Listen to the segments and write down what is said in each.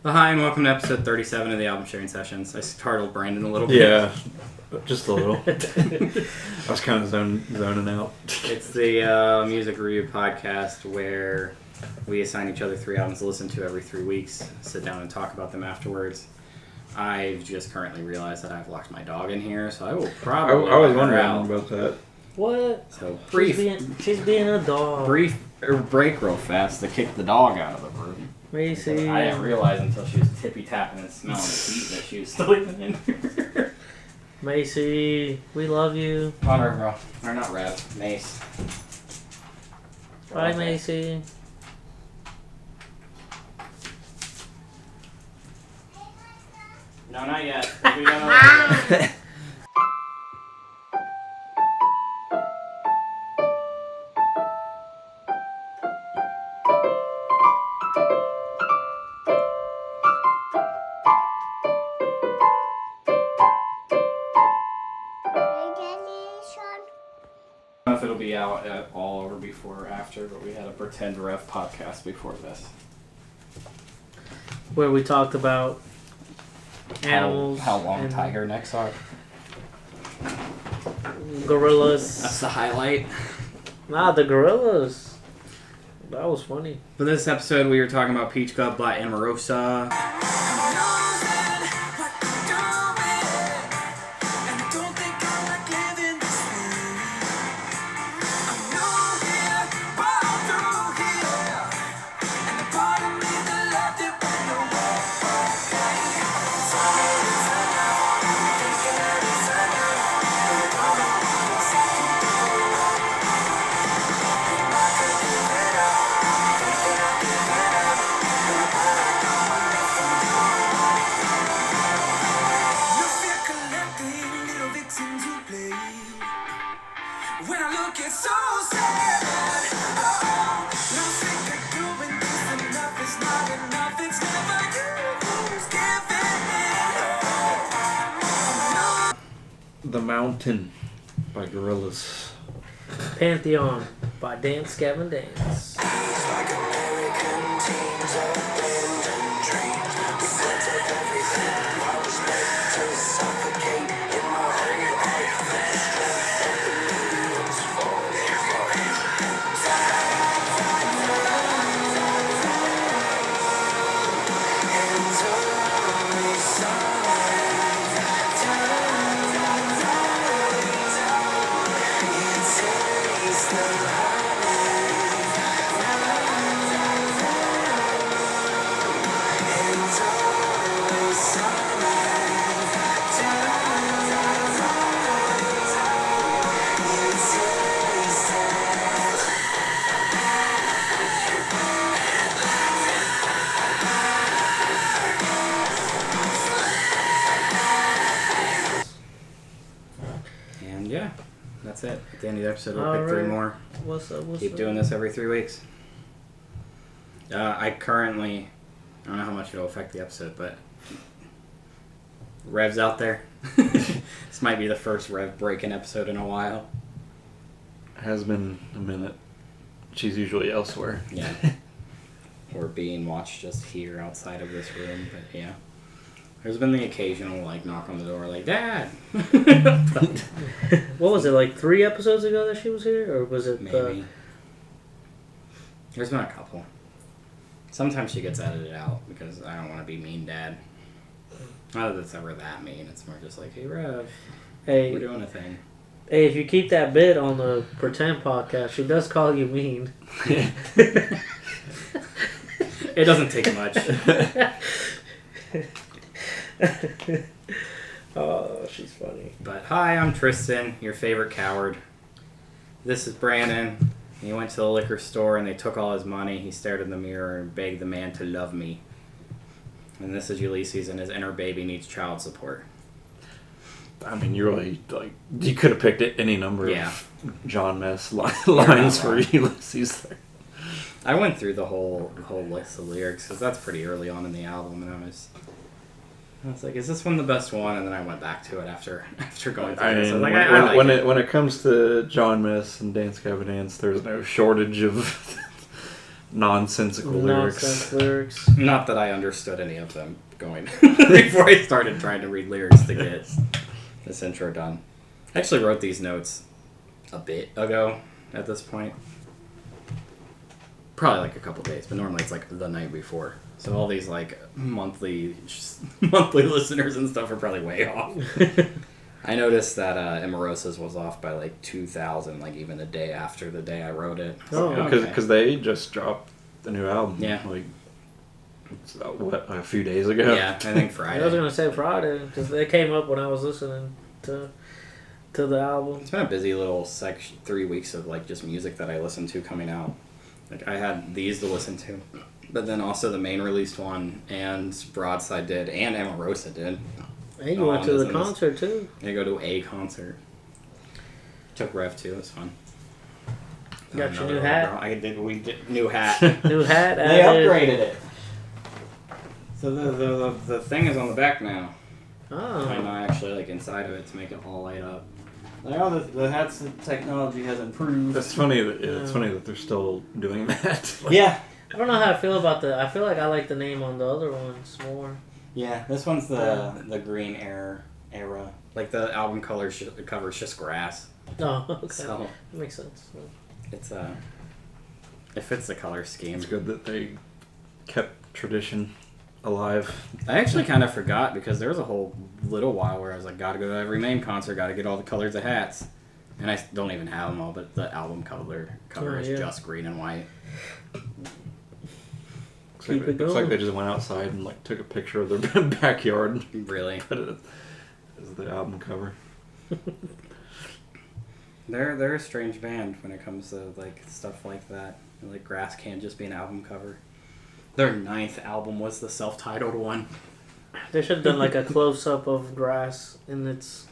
Well, hi, and welcome to episode 37 of the Album Sharing Sessions. I startled Brandon a little bit. Yeah, just a little. I was kind of zoning out. It's the music review podcast where we assign each other 3 albums to listen to every 3 weeks, sit down and talk about them afterwards. I've just currently realized that I've locked my dog in here, so I will probably I was let her wondering out. about that. What? So She's being a dog. brief break real fast to kick the dog out of the room. Macy. I didn't realize until she was tippy-tapping and smelling the feet that she was still even in here. Macy, we love you. Come on, bro. Or not Rev. Mace. Bye, Macy. No, not yet. We don't know. I don't know if it'll be out all over before or after, but we had a Pretend Rev podcast before this. Where we talked about animals. How long and tiger necks are. Gorillas. That's the highlight. Nah, the gorillas. That was funny. For this episode, we were talking about Peach Cup by Emarosa. The Mountain by Gorillaz. Pantheon by Dance Gavin Dance. And yeah, that's it. At the end of the episode, we'll pick 3 more. What's up? Keep doing this every 3 weeks. I don't know how much it'll affect the episode, but Rev's out there. This might be the first Rev break-in episode in a while. Has been a minute. She's usually elsewhere. Yeah. Or being watched just here outside of this room, but yeah. There's been the occasional, knock on the door, Dad! What was it, 3 episodes ago that she was here? Or was it... Maybe. There's been a couple. Sometimes she gets edited out because I don't want to be mean dad. Not that it's ever that mean. It's more just hey, Rev, Hey, we're doing a thing. Hey, if you keep that bit on the Pretend podcast, she does call you mean. It doesn't take much. Oh, she's funny. But hi, I'm Tristan, your favorite coward. This is Brandon. He went to the liquor store and they took all his money. He stared in the mirror and begged the man to love me. And this is Ulysses, and his inner baby needs child support. I mean, you really, you could have picked any number of John Mess lines for Ulysses there. I went through the whole list of lyrics because that's pretty early on in the album, and I was like, "Is this one the best one?" And then I went back to it after going through it. So When it comes to John Mess and Dance Gavin Dance, there's no shortage of nonsensical lyrics. Nonsense lyrics. Not that I understood any of them going before I started trying to read lyrics to get this intro done. I actually wrote these notes a bit ago at this point. Probably like a couple days, but normally it's like the night before. So all these like monthly listeners and stuff are probably way off. I noticed that Emarosa's was off by like 2,000, like even a day after the day I wrote it. Oh, Because they just dropped the new album. Yeah. Like, a few days ago? Yeah, I think Friday. I was gonna say Friday because they came up when I was listening to the album. It's been a busy little 3 weeks of like just music that I listened to coming out. Like I had these to listen to, but then also the main released one and Broadside did and Emarosa did. And you went to the concert too. I go to a concert. Took Rev too. It was fun. Got your new hat. I did. We did new hat. New hat. They upgraded it. So the thing is on the back now. Oh. I'm not actually like inside of it to make it all light up. Like, oh, the hat's technology has improved. It's funny that they're still doing that. Yeah. I don't know how I feel about I feel like I like the name on the other ones more. Yeah, this one's the green era. Like the album cover's just grass. Oh, okay. So that makes sense. it's it fits the color scheme. It's good that they kept tradition alive. I actually kind of forgot because there was a whole little while where I was like, gotta go to every main concert, gotta get all the colors of hats. And I don't even have them all, but the album cover is just green and white. Looks like they just went outside and like took a picture of their backyard. Really? Put it as the album cover. They're a strange band when it comes to like stuff like that. Like grass can't just be an album cover. Their 9th album was the self-titled one. They should have done like a close-up of grass in its.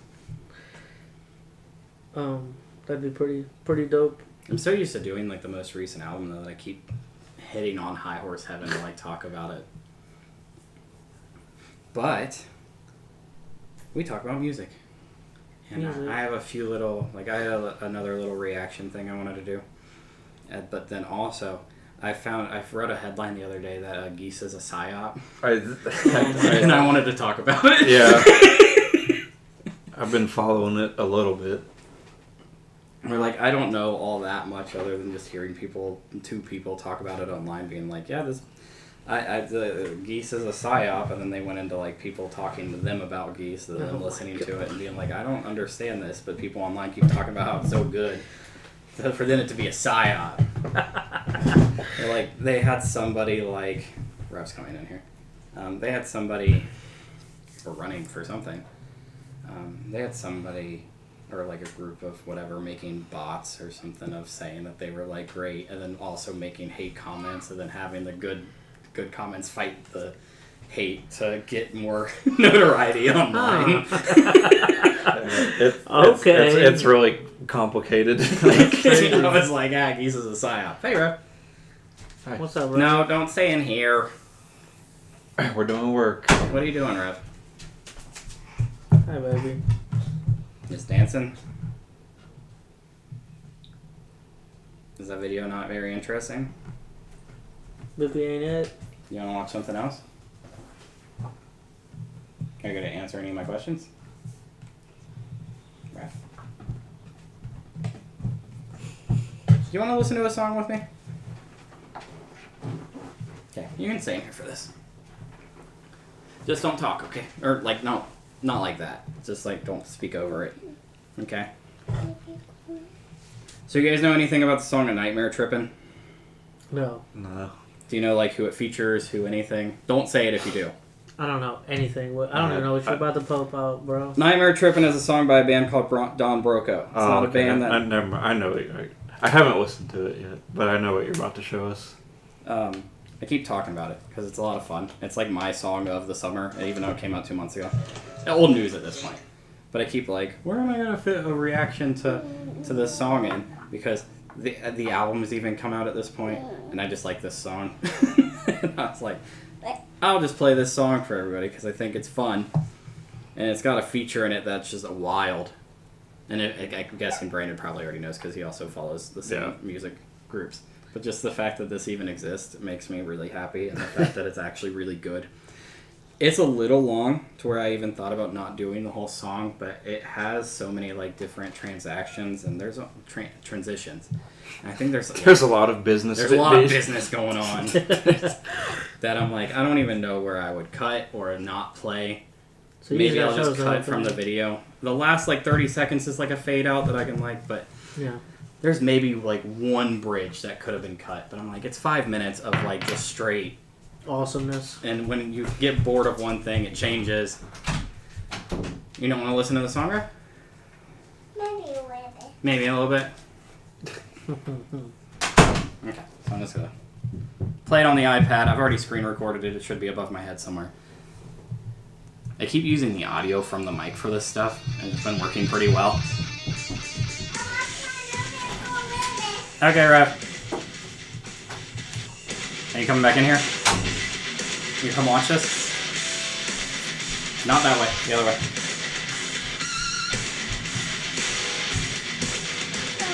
That'd be pretty dope. I'm so used to doing like the most recent album though that I keep hitting on High Horse Heaven to like talk about it. But we talk about music. And I have a few little, like I have another little reaction thing I wanted to do. But then also, I read a headline the other day that Geese is a psyop. And I wanted to talk about it. Yeah. I've been following it a little bit. Or like, I don't know all that much other than just hearing two people talk about it online being like, yeah, the Geese is a psyop, and then they went into like people talking to them about Geese and then listening to it and being like, I don't understand this, but people online keep talking about how it's so good. So for them it to be a psyop. Like, they had somebody like, Rev's coming in here. They had somebody, or running for something. They had somebody, or like a group of whatever, making bots or something of saying that they were like great, and then also making hate comments, and then having the good comments fight the hate to get more notoriety online. It's really complicated. I was like, Geese is a psyop. Hey, Rev. Hi. What's up, Rev? No, don't say in here. We're doing work. What are you doing, Rev? Hi, baby. Just dancing? Is that video not very interesting? Bippy ain't it? You want to watch something else? Are you going to answer any of my questions? Rev. Do you want to listen to a song with me? Okay, you can stay in here for this. Just don't talk, okay? Or, like, no, not like that. Just, like, don't speak over it. Okay? So you guys know anything about the song A Nightmare Trippin'? No. No. Do you know, like, who it features, who anything? Don't say it if you do. I don't know anything. I don't even know what you're about to pop out, bro. Nightmare Trippin' is a song by a band called Don Broco. It's not a band that... I know it. I haven't listened to it yet, but I know what you're about to show us. I keep talking about it because it's a lot of fun. It's like my song of the summer, even though it came out 2 months ago. Old news at this point. But I keep like, where am I going to fit a reaction to this song in? Because the album's even come out at this point, and I just like this song. And I was like, I'll just play this song for everybody because I think it's fun. And it's got a feature in it that's just wild. And I'm guessing Brandon probably already knows because he also follows the same music groups. But just the fact that this even exists makes me really happy, and the fact that it's actually really good. It's a little long to where I even thought about not doing the whole song, but it has so many like different transactions and there's transitions. And I think there's a lot of business. There's a lot of business going on that I'm like, I don't even know where I would cut or not play. So maybe I'll just cut from the video. The last like 30 seconds is like a fade out that I can like, but yeah. There's maybe like one bridge that could have been cut, but I'm like, it's 5 minutes of like just straight awesomeness. And when you get bored of one thing, it changes. You don't want to listen to the song, right? Maybe a little bit. Maybe a little bit. Okay, so I'm just gonna play it on the iPad. I've already screen recorded it. It should be above my head somewhere. I keep using the audio from the mic for this stuff, and it's been working pretty well. Okay, Rev. Are you coming back in here? You come watch this? Not that way, the other way.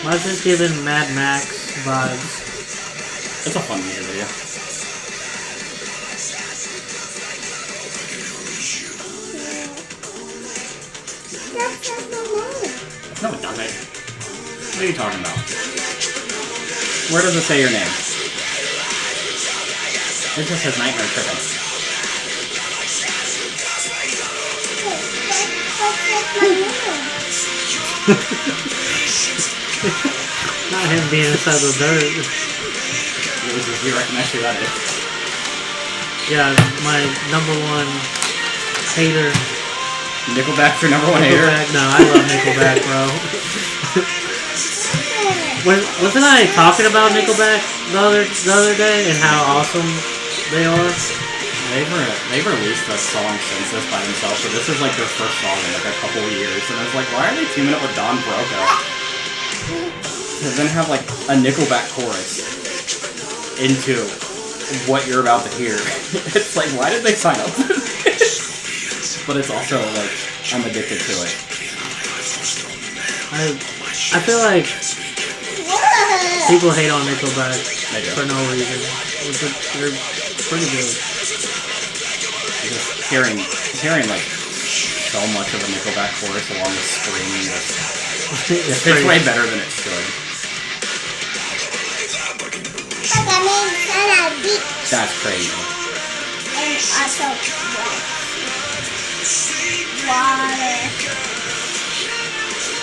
Why is this giving Mad Max vibes? It's a fun music video. No, it doesn't. What are you talking about? Where does it say your name? It just says Nightmare Trippin'. Not him being inside the dirt. You recognize who that is? Yeah, my number one hater. Nickelback's your number one hater? No, I love Nickelback, bro. Wasn't I talking about Nickelback the other day and how awesome they are? They've released a song since this by themselves, so this is like their first song in like a couple of years, and I was like, why are they teaming up with Don Broco? To then have like a Nickelback chorus into what you're about to hear. It's like, why did they sign up for this? But it's also like, I'm addicted to it. I feel like people hate on Nickelback for no reason. They're pretty good. Just hearing like so much of a Nickelback chorus along with screaming, it's way better than it should. That's crazy. And also water.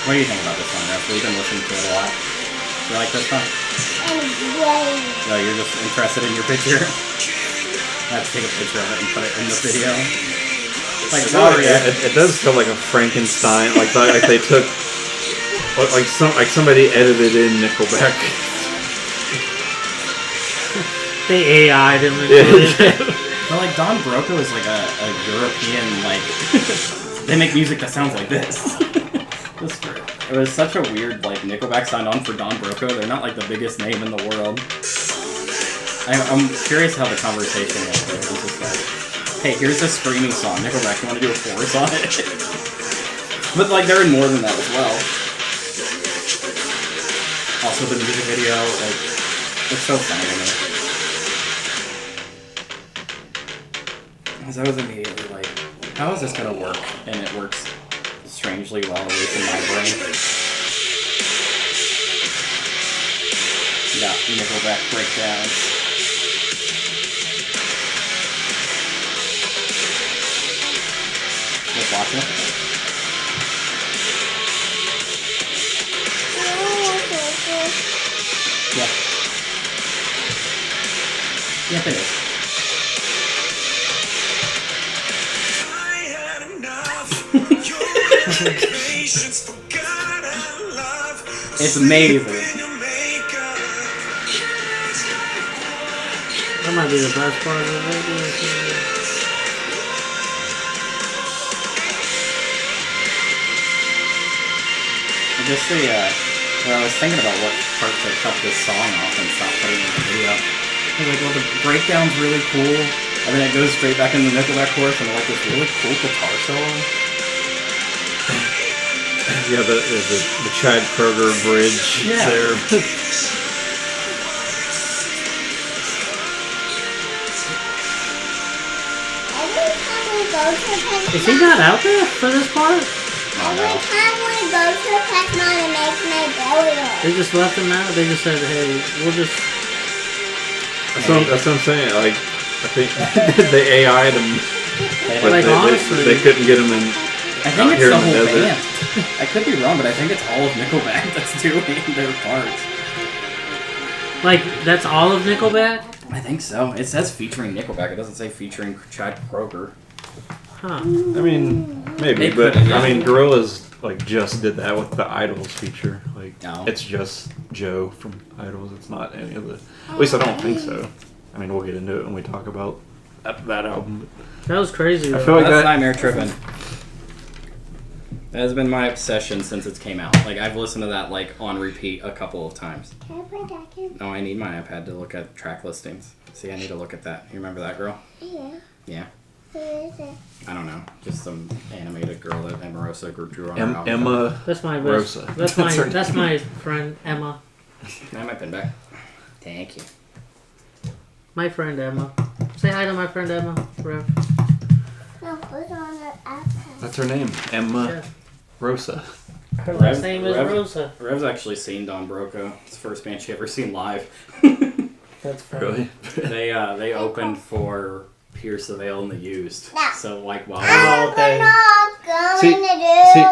What do you think about this one, Ref? We've been listening to it a lot. You like this one? And waves. No, you're just interested in your picture? I have to take a picture of it and put it in the video. Like, it does feel like a Frankenstein, like they took, like somebody edited in Nickelback. They AI'd him. But like Don Broco is like a European, like they make music that sounds like this. It was such a weird, like, Nickelback signed on for Don Broco. They're not like the biggest name in the world. I'm curious how the conversation went there. It was just like, hey, here's a screaming song. Nickelback, you want to do a chorus on it? But like they're in more than that as well. Also the music video, like, it's so funny to me. Because I was immediately like, how is this going to work? And it works strangely well, at least in my brain. Yeah, Nickelback breakdowns. Just watching it. Yeah. Yep, it is. It's amazing. That might be the best part of the video. Just the, when I was thinking about what part to cut this song off and stop putting it in the video, I was like, well, the breakdown's really cool, and then it goes straight back into the Nickelback chorus, and like this really cool guitar solo. Yeah, the Chad Kroeger bridge there. go to Pantheon. Is he not out there for this part? Every time we go to Pantheon, it makes my belly hurt. They just left him out? They just said, hey, we'll just... That's what I'm saying. Like, I think they AI'd him. But Like, honestly... they couldn't get him in. I think it's here the in the whole desert. band. I could be wrong, but I think it's all of Nickelback that's doing their parts. Like, that's all of Nickelback? I think so. It says featuring Nickelback. It doesn't say featuring Chad Kroeger. Huh. I mean, maybe, They but could, yeah. I mean, Gorillaz like just did that with the Idols feature. Like, Oh. it's just Joe from Idols. It's not any of the. At least I don't think so. I mean, we'll get into it when we talk about that album. That was crazy, I though. feel like That's that. Nightmare Trippin'. That has been my obsession since it's came out. Like, I've listened to that, like, on repeat a couple of times. Can I play that game? No, I need my iPad to look at track listings. See, I need to look at that. You remember that girl? Yeah. Yeah. Who is it? I don't know. Just some animated girl that Emarosa drew on her album. Emma. That's my best. Rosa. That's my friend Emma. Can I have my pen back? Thank you. My friend Emma. Say hi to my friend Emma, Rev. No, put it on her iPad. That's her name, Emma Yeah. Rosa. Her last name is Rev- Rosa. Rev's actually seen Don Broco. It's the first band she ever seen live. That's funny. Really? They opened for Pierce the Veil and the Used. No. So like while Oh, okay.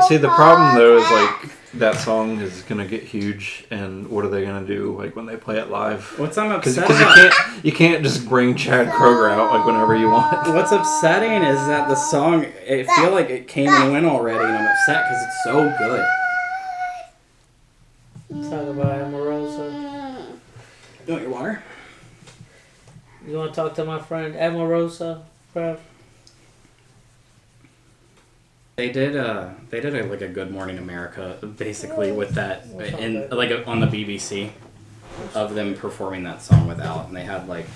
See, the problem though is like that song is gonna get huge, and what are they gonna do like when they play it live? what's I'm Because upset about, you can't just bring Chad Kroeger out like whenever you want. what's upsetting is that the song, I feel like it came and went already, and I'm upset because it's so good. Talk about Emarosa. You want your water? You want to talk to my friend Emarosa, Rev? They did like a Good Morning America basically with that in like on the BBC of them performing that song without, and they had like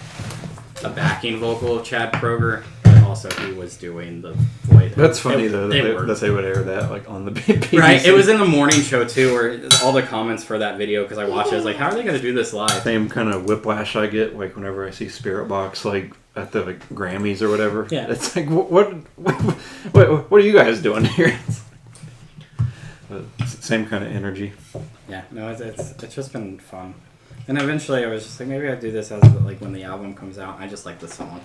a backing vocal of Chad Kroeger, but also he was doing the voice. That's funny though that worked. they would air that like on the BBC. Right, it was in the morning show too, where all the comments for that video, because I watched it, I was like, how are they going to do this live? Same kind of whiplash I get like whenever I see Spirit Box like at the like, Grammys or whatever. Yeah. It's like what are you guys doing here? Same kind of energy. Yeah, no, it's just been fun. And eventually I was just like, maybe I'd do this as like when the album comes out. I just like the song.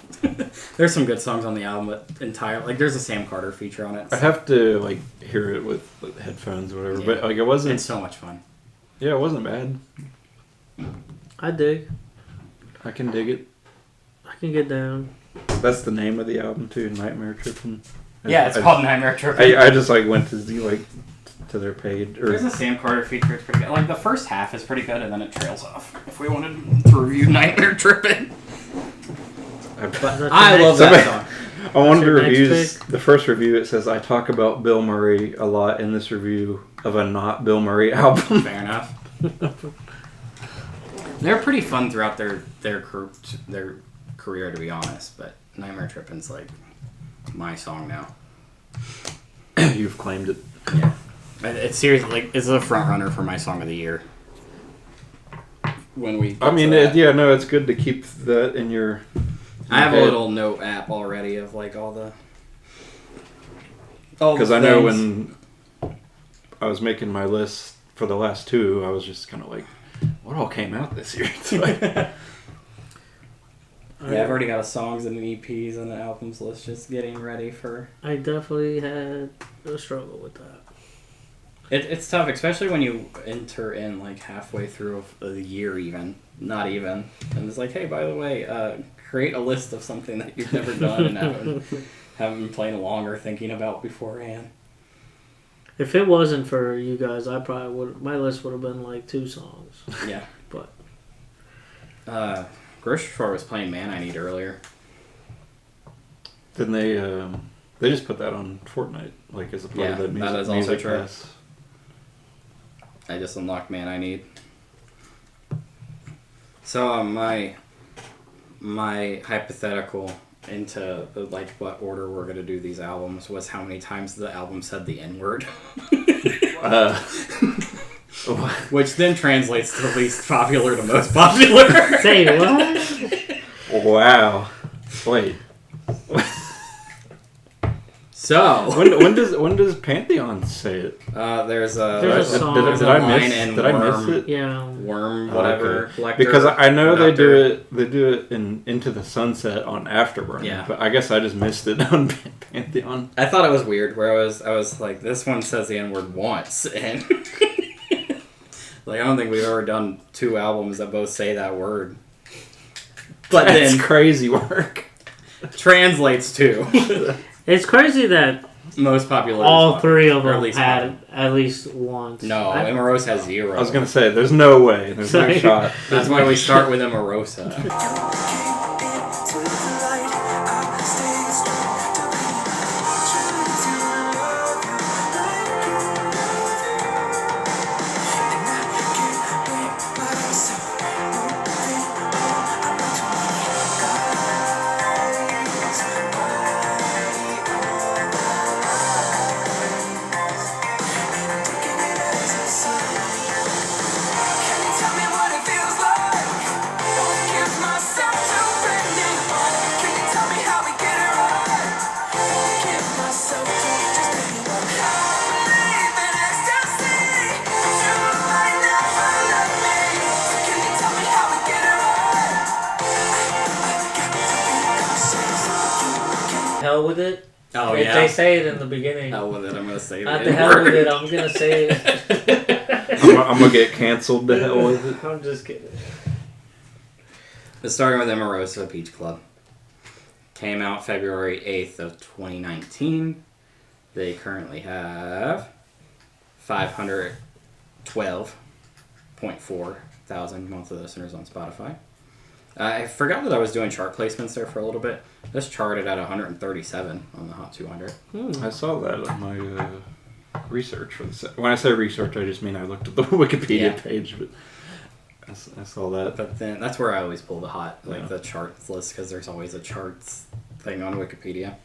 There's some good songs on the album, but there's a Sam Carter feature on it. I have to like hear it with headphones or whatever, Yeah. but like it wasn't. It's so much fun. Yeah, it wasn't bad. I dig. I can dig it. I can get down. That's the name of the album too, Nightmare Trippin'. Yeah, it's called Nightmare Trippin'. I just like went to see like to their page There's a or Sam Carter feature. It's pretty good. Like the first half is pretty good, and then it trails off. If we wanted to review Nightmare Trippin', That's I your love next- that song. on one of the What's your next reviews, the first review, it says, I talk about Bill Murray a lot in this review of a not Bill Murray album. Fair enough. They're pretty fun throughout their career, to be honest. But Nightmare Trippin's like my song now. You've claimed it. Yeah, it's seriously like it's a front runner for my song of the year. When we, I mean, yeah, no, it's good to keep that in your. I have a head. little note app already of like all the. Because I know when I was making my list for the last two, I was just kind of like, what all came out this year? It's like, Yeah, I've already got a songs and an EPs and an albums list just getting ready for... I definitely had a struggle with that. It's tough, especially when you enter in like halfway through the year even. Not even. And it's like, hey, by the way, create a list of something that you've never done and haven't been playing along or thinking about beforehand. If it wasn't for you guys, I probably would. My list would have been like 2 songs. Yeah. But Grocery Store was playing Man I Need earlier. didn't they just put that on Fortnite, like as a part of the music, that is also music true. pass. I just unlocked Man I Need. So my hypothetical into like what order we're gonna do these albums was how many times the album said the N-word. Which then translates to least popular to most popular. say what? Wow. Wait. So when does Pantheon say it? there's There's a song. Did I miss it? Yeah. Worm, whatever. Okay. Collector, Because I know they conductor. do it in Into the Sunset on Afterburn. Yeah. But I guess I just missed it on Pantheon. I thought it was weird where I was like, this one says the N-word once, and like I don't think we've ever done 2 albums that both say that word. But That's then crazy work. translates to It's crazy that most popular. all song, 3 of or them least had one. at least once. No, Emarosa has 0. I was gonna say, there's no way. There's no Sorry. shot. That's why we start with Emarosa. Hell with it. Oh If yeah. they say it in the beginning. Hell with it. I'm gonna say Not the the hell with N-word. it. I'm gonna say it. I'm gonna get canceled to hell with it. I'm just kidding. It's starting with Emarosa Beach Club. Came out February 8th of 2019. They currently have 512.4 thousand monthly listeners on Spotify. I forgot that I was doing chart placements there for a little bit. This charted at 137 on the Hot 200. I saw that on my research for the when I say research, I just mean I looked at the Wikipedia page, but I saw that. But then that's where I always pull the the charts list, because there's always a charts thing on Wikipedia.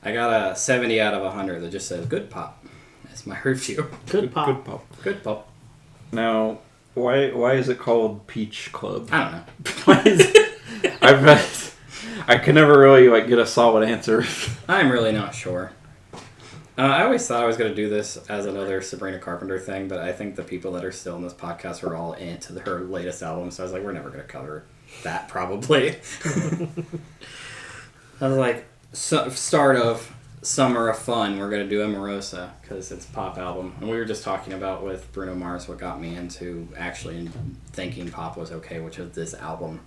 I got a 70 out of 100 that just says good pop. That's my review. Good pop. Good pop. Good pop. Now, why is it called Peach Club? I don't know. I can never really get a solid answer. I'm really not sure. I always thought I was going to do this as another Sabrina Carpenter thing, but I think the people that are still in this podcast are all into her latest album, so I was like, we're never going to cover that, probably. I was like, start of Summer of Fun, we're going to do Emarosa, because it's a pop album. And we were just talking about with Bruno Mars what got me into actually thinking pop was okay, which is this album.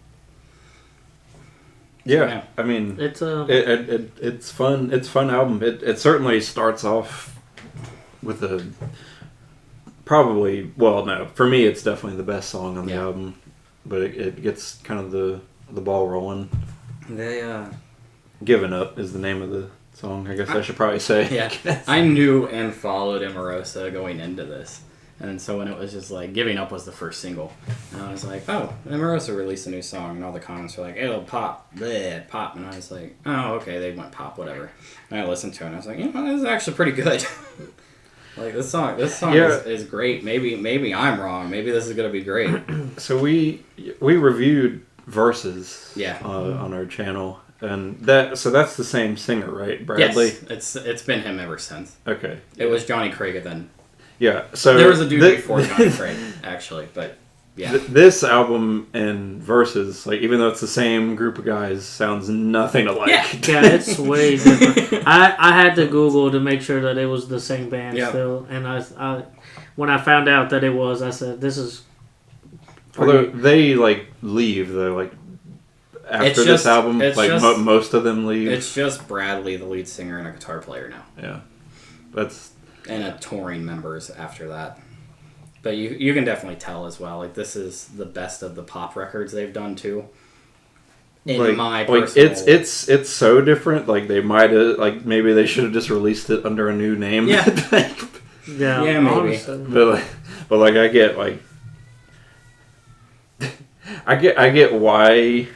Yeah, I mean, It's it's fun. It's a fun album. It certainly starts off with a for me it's definitely the best song on the album, but it gets kind of the ball rolling. They Giving Up is the name of the song. I guess I should probably say. Yeah, I knew and followed Emarosa going into this. And so when it was just like, Giving Up was the first single. And I was like, oh, Emarosa released a new song. And all the comments were like, it'll pop, bleh, pop. And I was like, oh, okay, they went pop, whatever. And I listened to it and I was like, this is actually pretty good. Like, this song is great. Maybe I'm wrong. Maybe this is going to be great. So we reviewed Verses Yeah. on our channel. And that's the same singer, right? Bradley? Yes, it's been him ever since. Okay. It was Johnny Craig then. Yeah, so... There was a dude before Johnny Craig, actually, but yeah. This album and Versus, even though it's the same group of guys, sounds nothing alike. Yeah, it's way different. I had to Google to make sure that it was the same band still, and I when I found out that it was, I said, this is... Although they, leave, though, after this album, most of them leave. It's just Bradley, the lead singer, and a guitar player now. Yeah. That's... And a touring members after that. But you can definitely tell as well. This is the best of the pop records they've done too. In my personal... it's so different. They might have maybe they should have just released it under a new name. Yeah. yeah, maybe. honestly. But I get I get why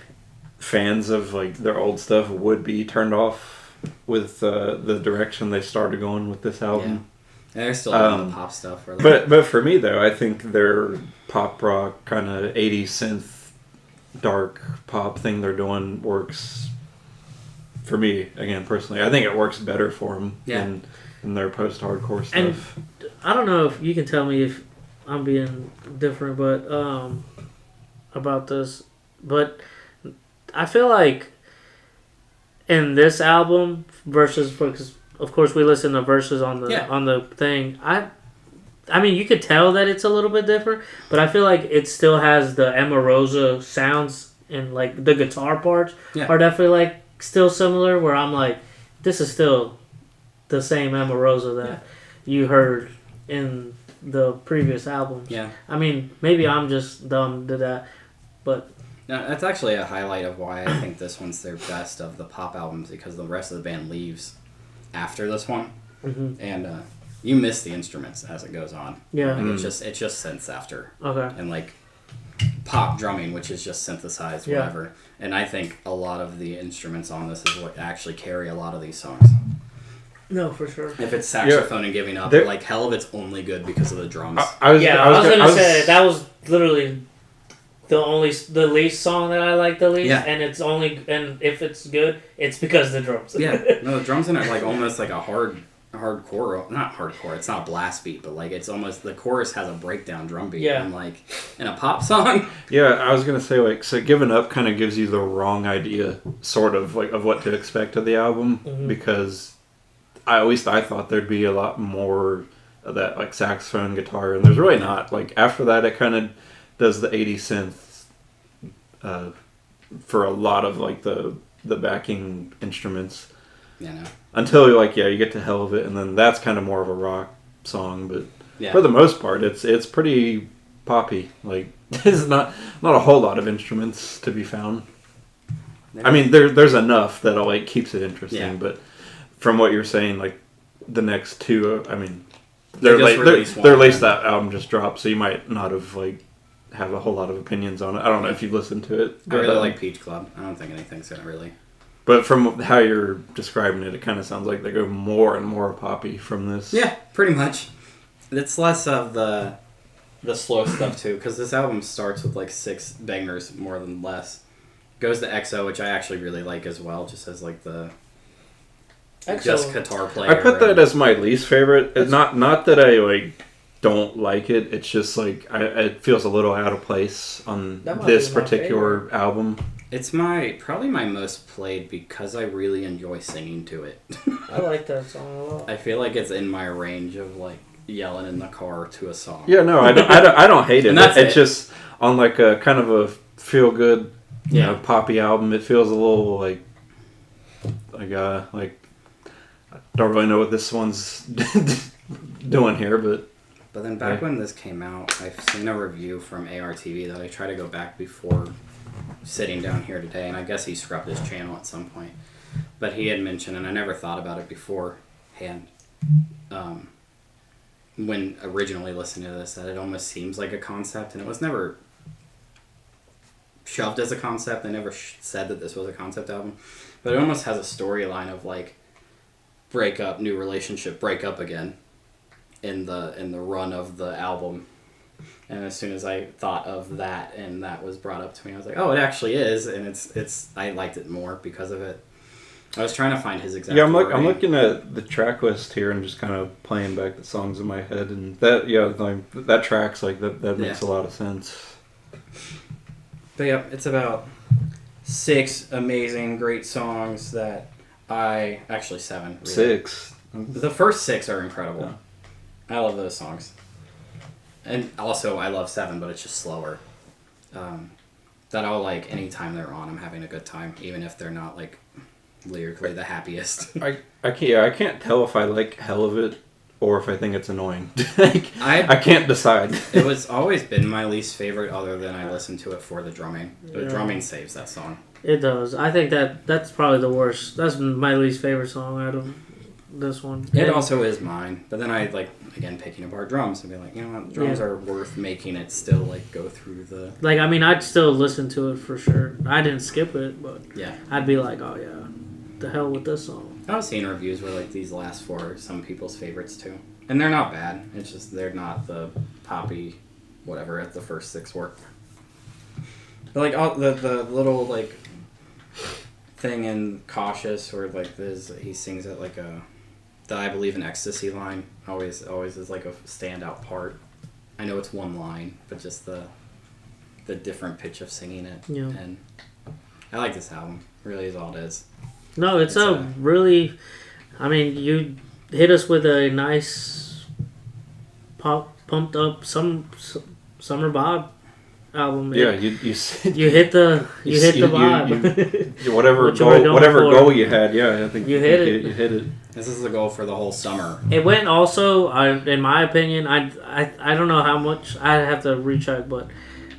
fans of their old stuff would be turned off with the direction they started going with this album. Yeah. And they're still doing the pop stuff. But for me though, I think their pop rock kind of 80s synth dark pop thing they're doing works for me, again, personally, I think it works better for them Yeah. than their post-hardcore stuff. And I don't know if you can tell me if I'm being different, but about this, but I feel like in this album versus, because of course we listen to verses on the thing. I mean, you could tell that it's a little bit different, but I feel like it still has the Emarosa sounds, and like the guitar parts are definitely like still similar. Where I'm like, this is still the same Emarosa that you heard in the previous albums. Yeah. I mean, maybe I'm just dumb to that, but No, that's actually a highlight of why I think this one's their best of the pop albums, because the rest of the band leaves after this one, and you miss the instruments as it goes on. Yeah. Like it's just synths after, okay. and like pop drumming, which is just synthesized whatever. And I think a lot of the instruments on this is what actually carry a lot of these songs. No, for sure. If it's saxophone and giving up, like Hell of It's only good because of the drums. I was gonna say that was literally the least song that I like the least, and it's only, and if it's good, it's because of the drums. No, the drums in it are like almost like a hardcore, not hardcore. It's not a blast beat, but like it's almost, the chorus has a breakdown drum beat. Yeah. And like in a pop song. Yeah, I was gonna say, like, so Giving Up kind of gives you the wrong idea, sort of, like, of what to expect of the album, because at least I thought there'd be a lot more of that, like, saxophone, guitar, and there's really not. Like, after that, it kind of does the 80s synth for a lot of, like, the backing instruments. Yeah, no. Until, like, you get to Hell of It, and then that's kind of more of a rock song, but for the most part, it's pretty poppy. Like, there's not a whole lot of instruments to be found. I mean, there's enough that, like, keeps it interesting, but from what you're saying, like, the next two, I mean, they're released that album just dropped, so you might not have, like, have a whole lot of opinions on it. I don't know if you've listened to it. I really like Peach Club. I don't think anything's gonna really. But from how you're describing it, it kind of sounds like they go more and more poppy from this. Yeah, pretty much. It's less of the slow stuff too, because this album starts with like 6 bangers more than less. Goes to EXO, which I actually really like as well, just as like the just guitar player. I put that as my least favorite. Not that I like don't like it. It's just like it feels a little out of place on this particular album. It's probably my most played because I really enjoy singing to it. I like that song a lot. I feel like it's in my range of like yelling in the car to a song. Yeah, no, I don't hate it. It's just on like a kind of a feel good, you know, poppy album. It feels a little like I don't really know what this one's doing here, but then back when this came out, I've seen a review from ARTV that I try to go back before sitting down here today, and I guess he scrubbed his channel at some point. But he had mentioned, and I never thought about it beforehand, when originally listening to this, that it almost seems like a concept, and it was never shoved as a concept. They never said that this was a concept album, but it almost has a storyline of like break up, new relationship, break up again in the run of the album. And as soon as I thought of that and that was brought up to me, I was like, oh, it actually is, and it's I liked it more because of it. I was trying to find his exact I'm looking at the track list here and just kind of playing back the songs in my head, and that that track's like that makes a lot of sense. But yeah, it's about 6 amazing, great songs that actually 7. Really. 6. The first 6 are incredible. Yeah. I love those songs. And also, I love 7, but it's just slower. That I'll like anytime they're on, I'm having a good time, even if they're not like lyrically the happiest. I can't tell if I like Hell of It or if I think it's annoying. I can't decide. It was always been my least favorite, other than I listened to it for the drumming. The drumming saves that song. It does. I think that's probably the worst. That's my least favorite song out of this one. It also is mine, but then I like again picking apart drums and be like, you know what, drums are worth making it still like go through the. Like, I mean, I'd still listen to it for sure. I didn't skip it, but I'd be like, oh yeah, the hell with this song. I was seeing reviews where like these last 4 are some people's favorites too, and they're not bad. It's just they're not the poppy, whatever at the first 6 were. But like all the little like thing in Cautious where like he sings it like the I believe in ecstasy line always is like a standout part. I know it's one line, but just the different pitch of singing it. Yeah. And I like this album. Really is all it is. No, it's a really... I mean, you hit us with a nice pumped up summer vibe album. Yeah, you hit the vibe. Whatever goal you had, yeah, I think you hit it. This is the goal for the whole summer. It went also, in my opinion, I don't know how much, I have to recheck, but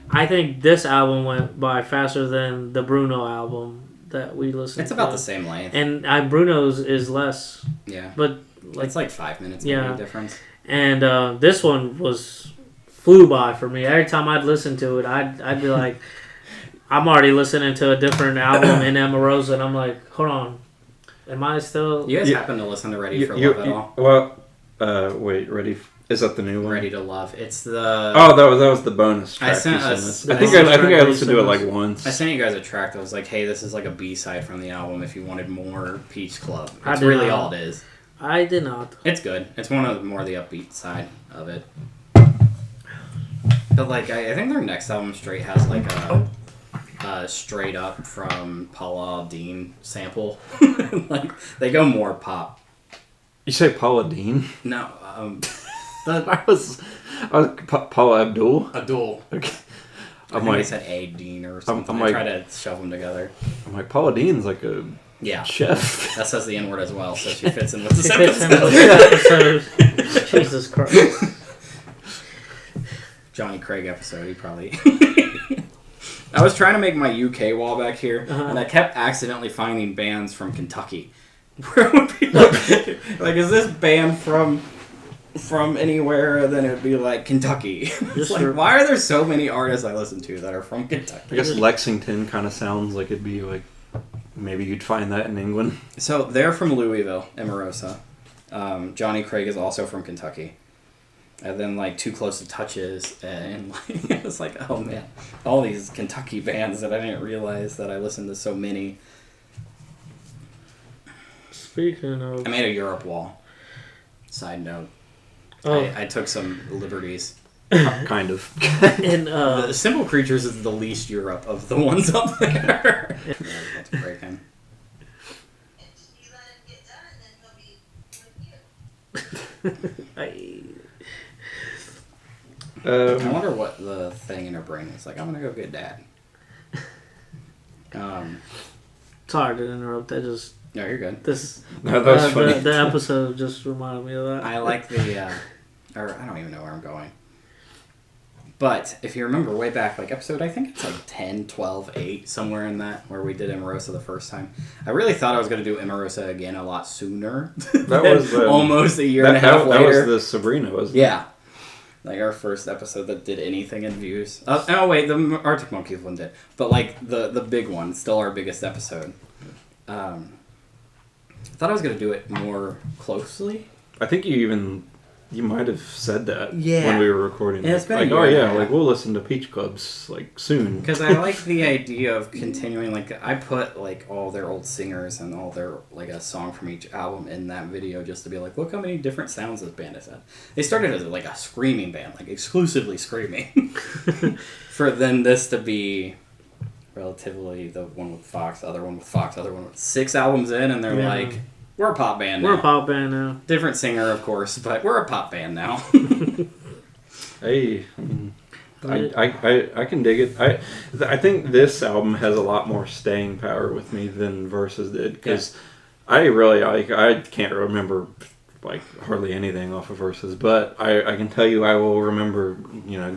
I think this album went by faster than the Bruno album that we listened to. It's about the same length. And Bruno's is less. Yeah. But it's like 5 minutes maybe difference. And this one flew by for me. Every time I'd listen to it, I'd be like, I'm already listening to a different album in Emarosa, and I'm like, hold on. Am I still... You guys happen to listen to Ready for Love at all? Well, wait, Ready... Is that the new one? Ready to Love. It's the... Oh, that was the bonus track. I think I listened to it like once. I sent you guys a track that was like, hey, this is like a B-side from the album if you wanted more Peach Club. It's really all it is. I did not. It's good. It's one of the more the upbeat side of it. But like, I think their next album straight has like a straight up from Paula Dean sample. Like, they go more pop. You say Paula Dean? No, I was Paula Abdul. Okay. I think I said A Dean or something. I try to shove them together. I'm like, Paula Dean's like a chef. That says the N word as well, so she fits in with this episode. Jesus Christ. Johnny Craig episode, he probably... I was trying to make my UK wall back here, and I kept accidentally finding bands from Kentucky. Where it would be like, is this band from anywhere? And then it would be like Kentucky. It's like, why are there so many artists I listen to that are from Kentucky? I guess Lexington kind of sounds like it'd be like, maybe you'd find that in England. So they're from Louisville, Emarosa. Johnny Craig is also from Kentucky. And then like Too Close to Touches, and like, it was like, oh man, all these Kentucky bands that I didn't realize that I listened to so many. Speaking of... I made a Europe wall. Side note. Oh. I took some liberties. Kind of. And the Simple Creatures is the least Europe of the ones up there. Let's break in. I wonder what the thing in her brain is. Like, I'm gonna go get Dad. Sorry to interrupt. No, you're good. That was funny. The episode just reminded me of that. I like or I don't even know where I'm going. But if you remember way back, like episode, I think it's like 10, 12, 8, somewhere in that, where we did Emarosa the first time. I really thought I was going to do Emarosa again a lot sooner. That was almost a year and a half later. That was the Sabrina, wasn't it? Yeah. Like our first episode that did anything in views. Oh wait, the Arctic Monkeys one did. But like the big one, still our biggest episode. I thought I was going to do it more closely. I think you might have said that when we were recording. Yeah, it's been like, a year. Like we'll listen to Peach Clubs like soon. Because I like the idea of continuing. Like I put like all their old singers and all their like a song from each album in that video just to be like, look how many different sounds this band has had. They started as like a screaming band, like exclusively screaming. For then this to be relatively the one with Fox, the other one with Fox, the other one with 6 albums in, and they're like, we're a pop band now. We're a pop band now. Different singer, of course, but we're a pop band now. Hey, I can dig it. I think this album has a lot more staying power with me than Versus did, because I really I can't remember like hardly anything off of Versus, but I can tell you I will remember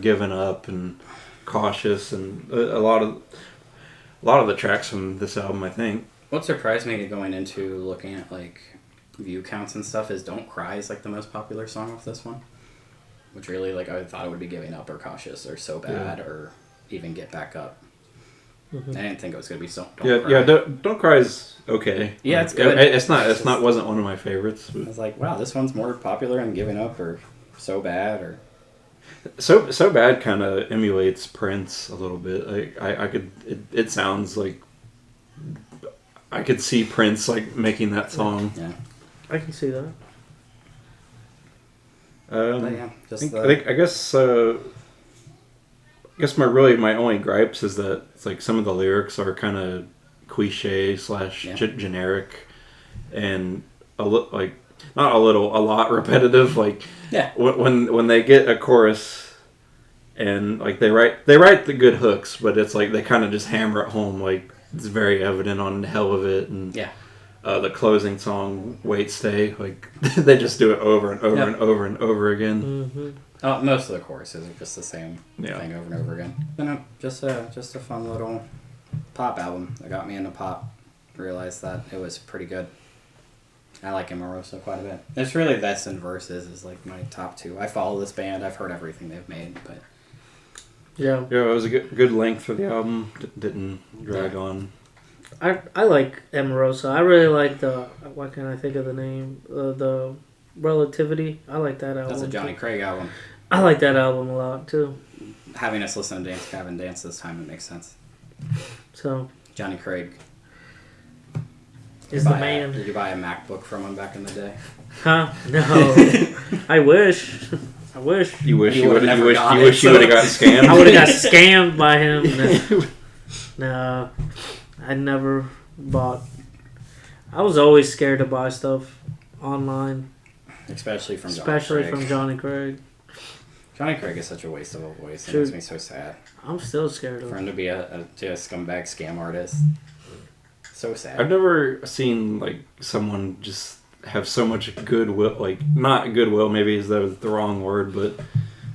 Giving Up and Cautious and a lot of the tracks from this album, I think. What surprised me going into looking at like view counts and stuff is Don't Cry is like the most popular song off this one. Which really, like, I thought it would be Giving Up or Cautious or So Bad or even Get Back Up. Mm-hmm. I didn't think it was going to be Don't Cry. Don't Cry is okay. Yeah, it's good. Wasn't one of my favorites. But. I was like, wow, this one's more popular than Giving Up or So Bad or... So Bad kind of emulates Prince a little bit. Like, it sounds like... I could see Prince like making that song. Yeah. I can see that. But yeah, just I guess my only gripes is that it's like some of the lyrics are kind of cliche / generic, and a lot repetitive. Like when they get a chorus, and like they write the good hooks, but it's like they kind of just hammer it home. Like it's very evident on Hell of It and the closing song Wait Stay. Like they just do it over and over and over and over again. Mm-hmm. Oh, most of the choruses are just the same thing over and over again. But no, just a fun little pop album that got me into pop. Realized that it was pretty good. I like Emarosa quite a bit. It's really this and Versus is like my top two. I follow this band. I've heard everything they've made, but yeah, it was a good length for the album. Didn't drag on. I like Emarosa. I really like the. Why can't I think of the name? The Relativity. I like that album. That's a Johnny Craig album. I like that album a lot too. Having us listen to Dance Gavin Dance this time, it makes sense. So Johnny Craig is the man. Did you buy a MacBook from him back in the day? Huh? No. I wish. I wish. You wish you would have gotten scammed. I would have got scammed by him. No, I never bought. I was always scared to buy stuff online. Especially from Johnny Craig. Johnny Craig is such a waste of a voice. It makes me so sad. I'm still scared of him. For him to be a scumbag scam artist. So sad. I've never seen like someone just have so much goodwill, like not goodwill, maybe is the wrong word, but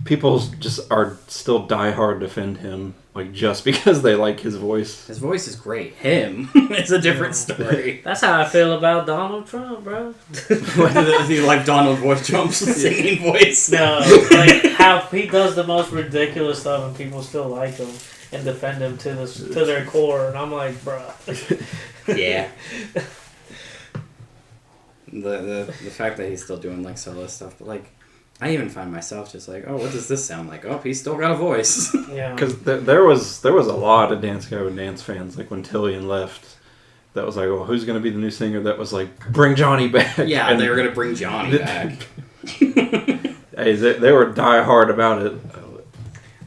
people just are still diehard defend him, like just because they like his voice. His voice is great. Him is a different story. That's how I feel about Donald Trump, bro. Do you like Donald Trump's singing voice? No, like how he does the most ridiculous stuff and people still like him and defend him to their core, and I'm like, bro. Yeah. The fact that he's still doing like solo stuff, but like I even find myself just like, oh, what does this sound like? Oh, he's still got a voice. Yeah. Because there was a lot of Dance Gavin Dance fans, like when Tillian left, that was like, well, who's going to be the new singer? That was like, bring Johnny back. Yeah, and they were going to bring Johnny back. Hey, they were diehard about it.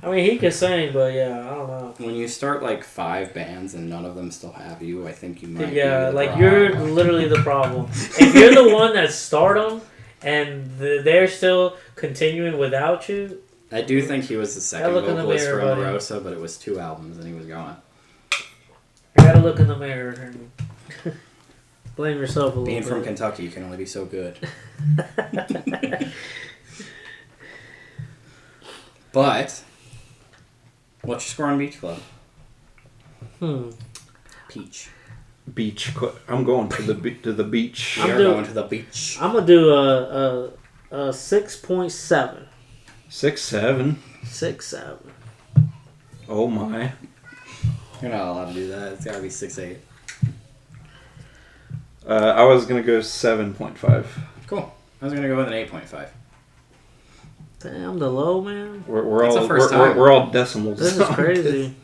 I mean, he could sing, but yeah, I don't know. When you start like 5 bands and none of them still have you, I think you might. Yeah, like problem. You're literally the problem. If you're the one that started them and they're still continuing without you. I do think he was the second vocalist for Emarosa, but it was 2 albums and he was gone. I gotta look in the mirror and blame yourself a little bit. Being from Kentucky, you can only be so good. But what's your score on Beach Club? Peach. Beach. I'm going to the beach. You're going to the beach. I'm gonna do a 6.7. 6.7. 6.7. Oh my! You're not allowed to do that. It's gotta be 6.8. I was gonna go 7.5. Cool. I was gonna go with an 8.5. Damn, the low man. We're all decimals. This is crazy.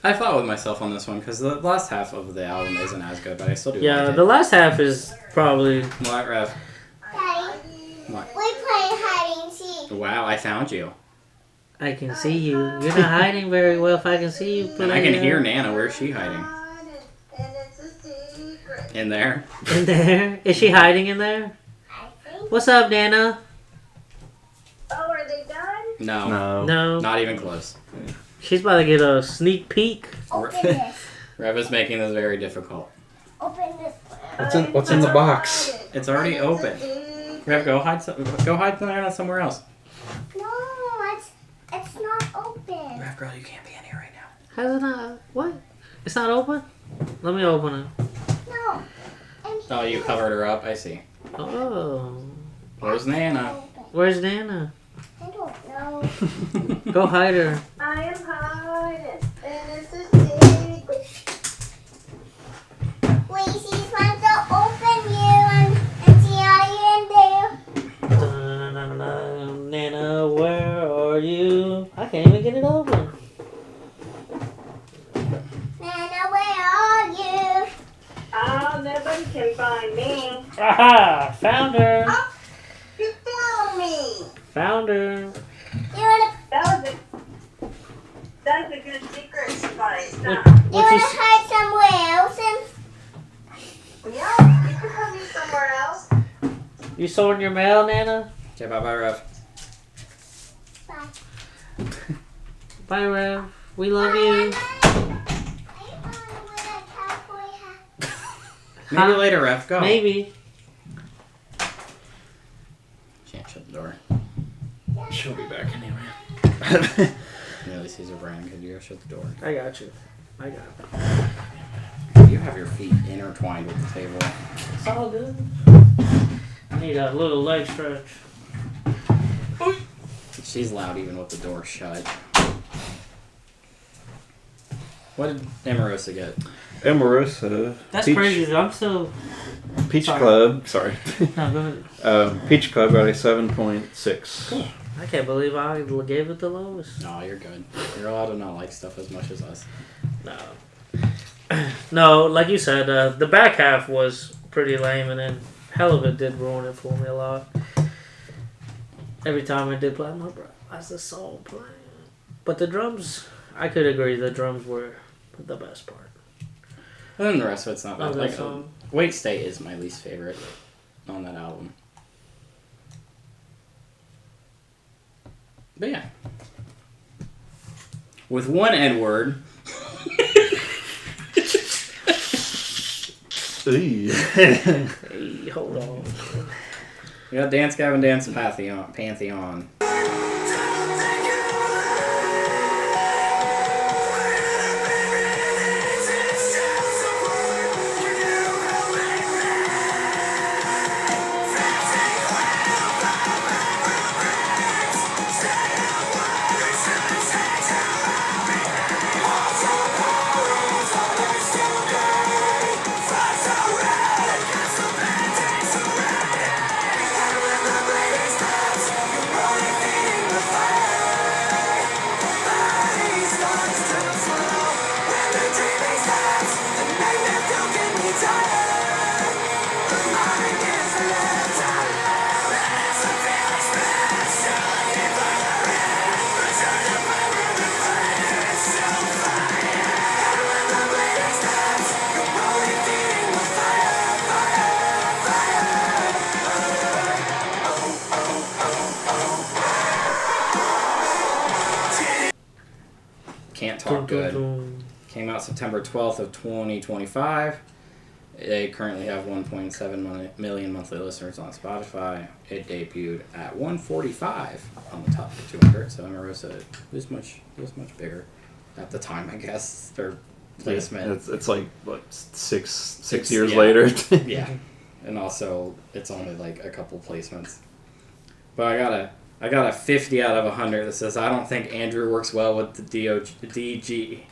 I fought with myself on this one because the last half of the album isn't as good, but I still do. Yeah, like it. The last half is probably. What, Rev? Daddy, what? we play hide and seek. Wow, I found you. I can see you. You're not hiding very well. If I can see you, and I can hear Nana. Where's she hiding? In there. In there? Is she hiding in there? What's up, Nana? Oh, are they done? No. Not even close. She's about to get a sneak peek. Open this. Rev is making this very difficult. Open this. What's in the box? It's already open. Rev, go hide Nana somewhere else. No, it's not open. Rev, girl, you can't be in here right now. How's it not? What? It's not open? Let me open it. No. Oh, you covered her up. I see. Oh. Where's Nana? Where's Nana? I don't know. Go hide her. I am hiding, and it's a secret. Wait, she's trying to open you and see how you're in there. Nana, where are you? I can't even get it open. Nana, where are you? I Found her. Oh, you found me. Found her. That's a good secret spice. You wanna hide somewhere else? Yeah, you can come in somewhere else. You sorting your mail, Nana? Okay, bye, Rev. Bye. Bye, Rev. We love you. Maybe later, Rev. Go. Maybe. Can't shut the door. She'll be back anyway. Yeah, at least he's a Brian. Could you go shut the door? I got you. I got it. You have your feet intertwined with the table. It's all good. I need a little leg stretch. She's loud even with the door shut. What did Emarosa get? Emarosa. That's Peach, crazy. I'm still. Peach Sorry. Club. Sorry. No, go ahead. Peach Club got a 7.6. I can't believe I gave it the lowest. No, you're good. You're allowed to not like stuff as much as us. No. No, like you said, the back half was pretty lame, and then Hell of It did ruin it for me a lot. Every time I did play, I'm like, bro, why's the song playing? But the drums, I could agree, the drums were the best part. And then the rest of it's not Of bad. that Like, song. Wait Stay is my least favorite on that album. But yeah. With one N-word. Hey, hold on. We got Dance Gavin Dance Pantheon. Can't Talk Good. Came out September 12th of 2025. They currently have 1.7 million monthly listeners on Spotify. It debuted at 145 on the top of the 200. So Emarosa was much bigger at the time, I guess. Their placement. It's like what, six years later. Yeah, and also it's only like a couple placements. But I got a 50 out of 100 that says I don't think Andrew works well with the DGG.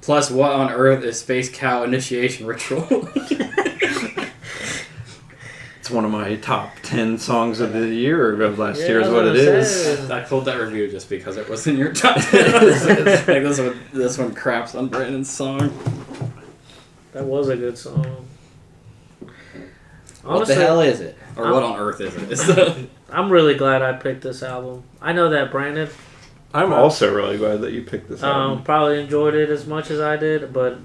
Plus, what on earth is Space Cow initiation ritual? It's one of my top 10 songs of the year of last year is I what it was gonna is. say. I pulled that review just because it was in your top 10. This one craps on Brandon's song. That was a good song. What the hell is it? Or what on earth is it? I'm really glad I picked this album. I know that Brandon I'm also really glad that you picked this album. probably enjoyed it as much as I did, but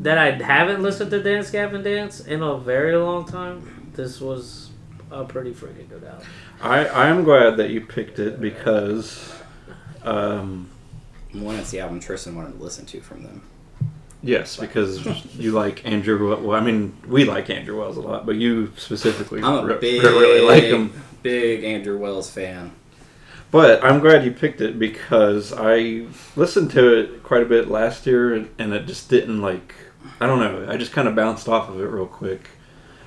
that I haven't listened to Dance Gavin Dance in a very long time. This was a pretty freaking good album. I am glad that you picked it because One, it's the album Tristan wanted to listen to from them. yes, because you like Andrew. Well, I mean, we like Andrew Wells a lot, but you specifically I'm a really like him. Big Andrew Wells fan. But I'm glad you picked it because I listened to it quite a bit last year, and it just didn't I don't know. I just kind of bounced off of it real quick.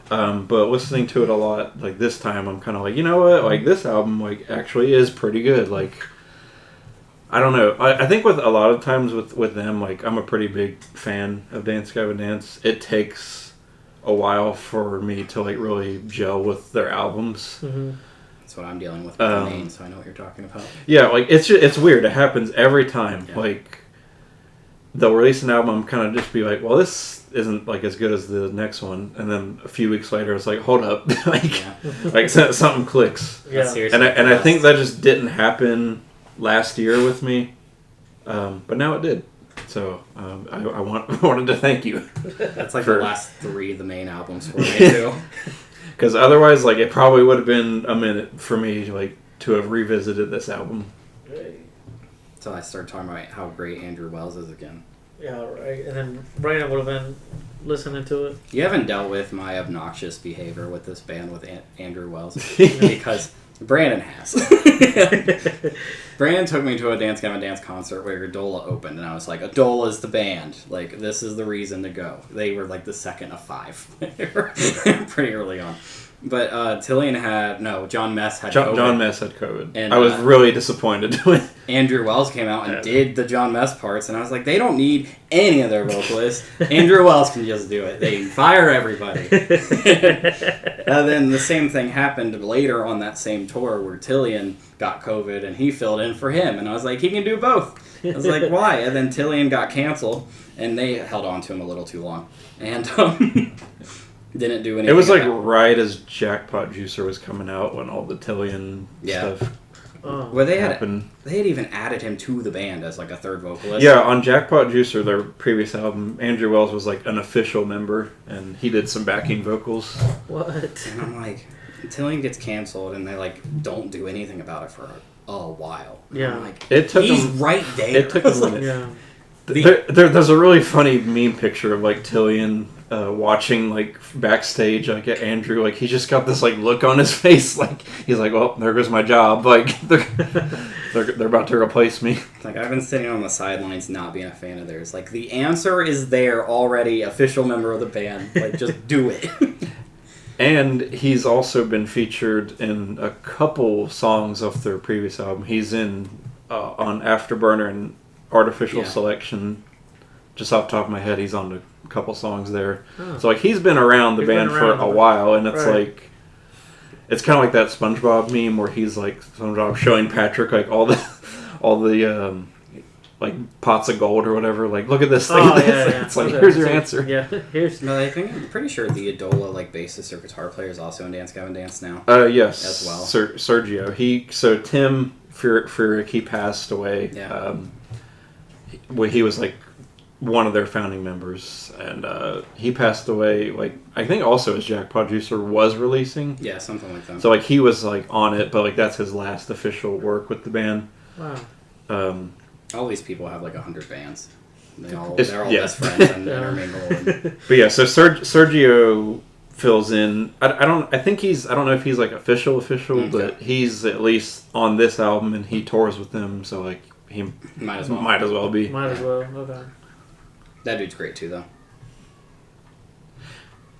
But listening to it a lot, this time, I'm kind of like, you know what? This album, actually is pretty good. I don't know. I think with a lot of times with them, I'm a pretty big fan of Dance Gavin Dance. It takes a while for me to really gel with their albums. Mm-hmm. That's what I'm dealing with the name, so I know what you're talking about. Yeah, it's weird. It happens every time. Yeah. They'll release an album, kind of just be like, well, this isn't like as good as the next one, and then a few weeks later it's like, hold up, like something clicks. Yeah. And I think that just didn't happen last year with me, but now it did. So I wanted to thank you. That's like the last 3 of the main albums for me too. Because otherwise, like, it probably would have been a minute for me, like, to have revisited this album. Until I started talking about how great Andrew Wells is again. Yeah, right. And then Brandon would have been listening to it. You haven't dealt with my obnoxious behavior with this band with Andrew Wells because Brandon has. Brandon took me to a Dance Gavin Dance concert where Adola opened, and I was like, Adola is the band. Like, this is the reason to go. They were like the second of 5. They were pretty early on. But John Mess had COVID. John Mess had COVID. And I was really disappointed when Andrew Wells came out and did the John Mess parts, and I was like, they don't need any of their vocalists. Andrew Wells can just do it. They fire everybody. And then the same thing happened later on that same tour where Tillian got COVID and he filled in for him, and I was like, he can do both. I was like, why? And then Tillian got canceled, and they held on to him a little too long. And didn't do anything. It was like right as Jackpot Juicer was coming out when all the Tillian stuff well, they happened. They had even added him to the band as like a third vocalist. Yeah, on Jackpot Juicer, their previous album, Andrew Wells was like an official member, and he did some backing vocals. What? And I'm like, Tillian gets canceled, and they like don't do anything about it for a while. Yeah, I'm like, it took he's him, right there. It took a minute. Yeah. There's a really funny meme picture of like Tillian watching like backstage, like at Andrew, like he just got this like look on his face, like he's like, well, there goes my job, like they're about to replace me. Like, I've been sitting on the sidelines not being a fan of theirs. Like, the answer is there already, official member of the band. Like, just do it. And he's also been featured in a couple songs off their previous album. He's in on Afterburner and Artificial Selection. Just off the top of my head, he's on a couple songs there. Oh. So like he's been around the band for a while, and it's like it's kind of like that SpongeBob meme where he's like SpongeBob showing Patrick like all the like pots of gold or whatever. Like, look at this thing. It's like, here's your answer. Yeah, here's. No, I think I'm pretty sure the Adola like bassist or guitar player is also in Dance Gavin Dance now. Yes, as well. Sergio. Tim Furyk, he passed away. Yeah. He was like one of their founding members, and he passed away. Like, I think also as Jackpot Juicer was releasing. Yeah, something like that. So like he was like on it, but like that's his last official work with the band. Wow. All these people have like 100 bands. They're all best friends and intermingle. But yeah, so Sergio fills in. I don't know if he's like official, but he's at least on this album and he tours with them. So like he might as well be. Might as well. Okay. That dude's great too, though.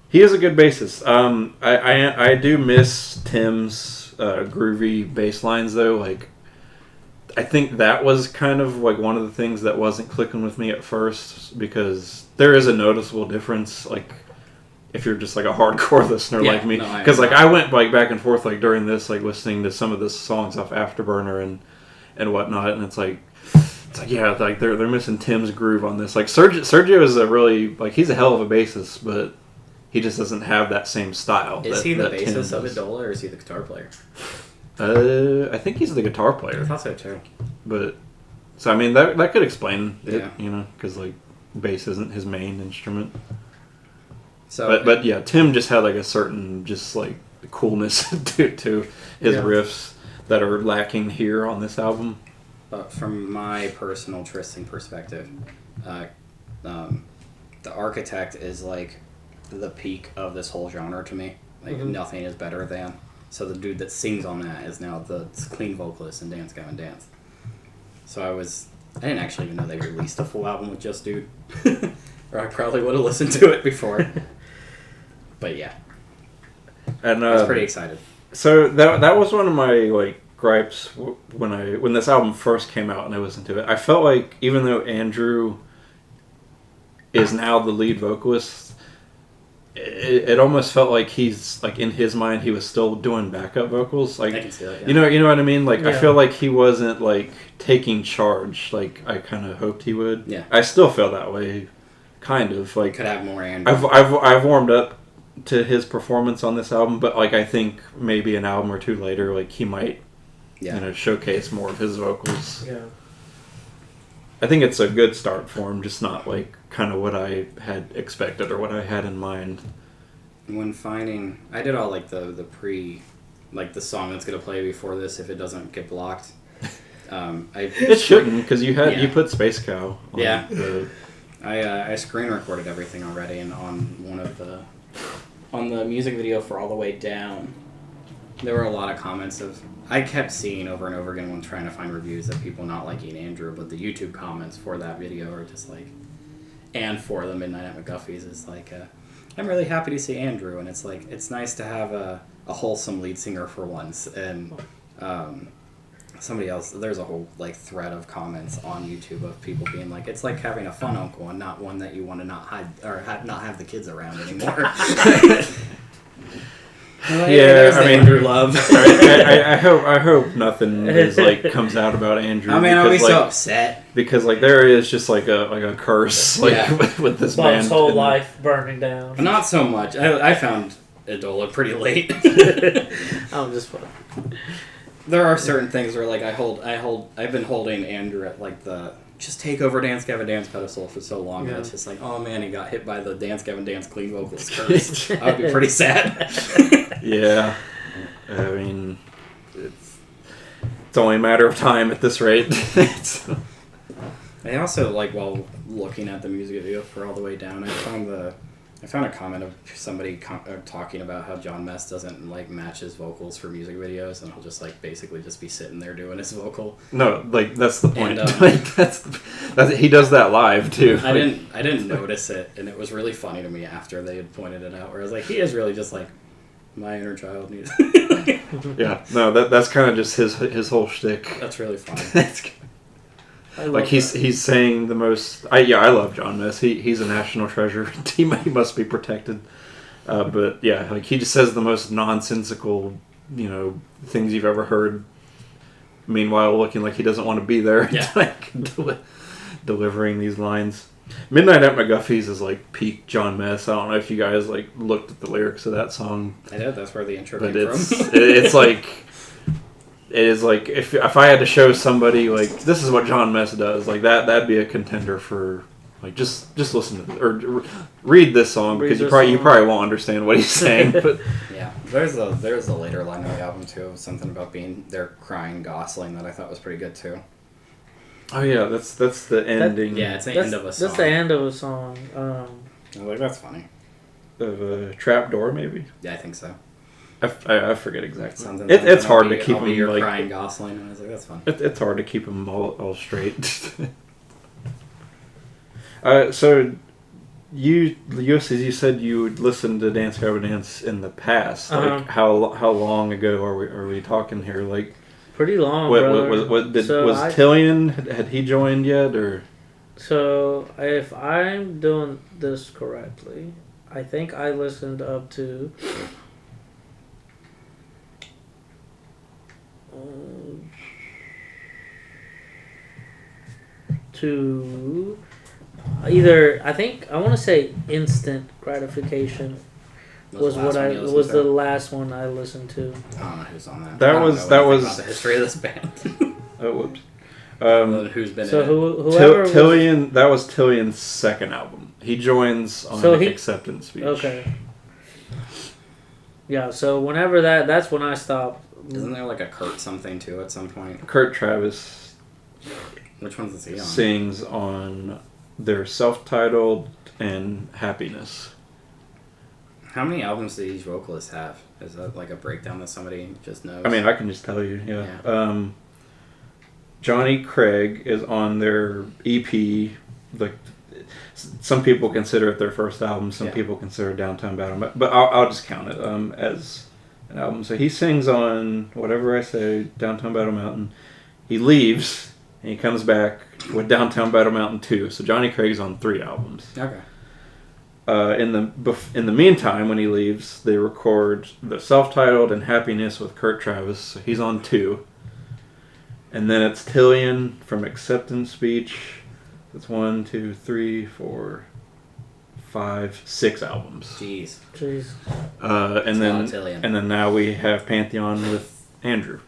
He is a good bassist. I do miss Tim's groovy bass lines though. Like, I think that was kind of like one of the things that wasn't clicking with me at first, because there is a noticeable difference. Like, if you're just like a hardcore listener like me, because I went like back and forth like during this, like listening to some of the songs off Afterburner and whatnot, and it's like they're missing Tim's groove on this. Like Sergio is a really like he's a hell of a bassist, but he just doesn't have that same style. Is he the bassist of Adola, or is he the guitar player? I think he's the guitar player. I thought so too. But so I mean that could explain it, you know, because like bass isn't his main instrument. So, but yeah, Tim just had like a certain just like coolness to his riffs that are lacking here on this album. But from my personal Tristan perspective, the Architect is like the peak of this whole genre to me. Like nothing is better than. So the dude that sings on that is now the clean vocalist in Dance Gavin Dance. So I didn't actually even know they released a full album with just dude. Or I probably would have listened to it before. But yeah. And I was pretty excited. So that was one of my like gripes when this album first came out and I listened to it. I felt like even though Andrew is now the lead vocalist, it almost felt like he's like in his mind he was still doing backup vocals. Like, I can see that, you know what I mean? Like I feel like he wasn't like taking charge like I kind of hoped he would. Yeah. I still feel that way kind of like Could have more Andrew. I've warmed up to his performance on this album, but like I think maybe an album or two later, like he might, showcase more of his vocals. Yeah. I think it's a good start for him, just not like kind of what I had expected or what I had in mind. When finding, I did all like the pre, like the song that's gonna play before this if it doesn't get blocked. It shouldn't, because you put Space Cow on I screen recorded everything already, and on the music video for All the Way Down, there were a lot of comments I kept seeing over and over again when trying to find reviews of people not liking Andrew, but the YouTube comments for that video are just like, and for the Midnight at McGuffey's is like, I'm really happy to see Andrew, and it's like, it's nice to have a wholesome lead singer for once, and somebody else, there's a whole like thread of comments on YouTube of people being like, it's like having a fun uncle and not one that you want to not hide or not have the kids around anymore. Andrew love. I hope nothing is like comes out about Andrew. I mean, I'll be so upset because like there is just like a curse with this band. His whole life burning down. Not so much. I found Idola pretty late. I'm just fun. There are certain things where like I've been holding Andrew at like the just take over Dance Gavin Dance pedestal for so long, and it's just like, oh man, he got hit by the Dance Gavin Dance clean vocals curse. I would be pretty sad. Yeah, I mean, it's only a matter of time at this rate. I also like while looking at the music video for All the Way Down, I found a comment of somebody talking about how John Mess doesn't like match his vocals for music videos, and he'll just like basically just be sitting there doing his vocal. No, like that's the point. And, like that's he does that live too. I didn't notice it, and it was really funny to me after they had pointed it out. Where I was like, he is really just like my inner child needs. Yeah, no, that's kind of just his whole shtick. That's really funny. Like he's saying the most. I love John Mess. He's a national treasure. He must be protected. But yeah, like he just says the most nonsensical, things you've ever heard. Meanwhile, looking like he doesn't want to be there. Yeah. Like delivering these lines. Midnight at McGuffey's is like peak John Mess. I don't know if you guys like looked at the lyrics of that song. I did. That's where the intro came from. It's like. It is like if I had to show somebody like this is what John Mess does, like that'd be a contender for like just listen to or read this song because you probably won't understand what he's saying. But yeah, there's a later line of the album too of something about being there crying Gosling that I thought was pretty good too. Oh yeah, that's the ending. It's the end of a song. That's the end of a song. I was like, that's funny. Of a trapdoor, maybe. Yeah, I think so. I forget exactly. Something it's hard to keep him like crying Gosling, and I was like, that's fun. It's hard to keep them all straight. So you said you would listen to Dance Gavin Dance in the past. Like how long ago are we talking here? Like pretty long. Was Tillian had he joined yet or? So if I'm doing this correctly, I think I listened up to. To either I want to say Instant Gratification was the last one I listened to. I don't know who's on that. That was about the history of this band. Oh whoops. Who's been so in whoever Tillian that was Tillian's second album. He joins on Acceptance Speech. Okay. Yeah, so whenever that's when I stopped. Isn't there like a Kurt something too at some point? Kurt Travis. Which one's is he on? Sings on their self-titled and Happiness. How many albums do each vocalist have? Is that like a breakdown that somebody just knows? I mean, I can just tell you, yeah. Johnny Craig is on their EP. Like, some people consider it their first album. Some people consider Downtown Battle. But I'll just count it as an album. So he sings on Whatever I Say, Downtown Battle Mountain. He leaves. And he comes back with Downtown Battle Mountain 2. So Johnny Craig's on 3 albums. Okay. In the meantime, when he leaves, they record the self-titled and Happiness with Kurt Travis. So he's on 2. And then it's Tillian from Acceptance Speech. That's 1, 2, 3, 4, 5, 6 albums. Jeez. And then now we have Pantheon with Andrew.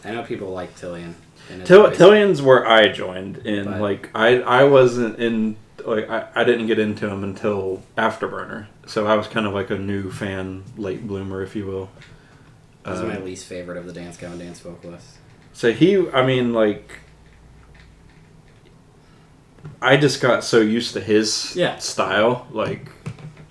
I know people like Tillian. Tillion's where I joined in. But- like I wasn't in. Like I didn't get into him until Afterburner, so I was kind of like a new fan, late bloomer, if you will. This is my least favorite of the Dance Gavin Dance vocalists. So I just got so used to his style. Like,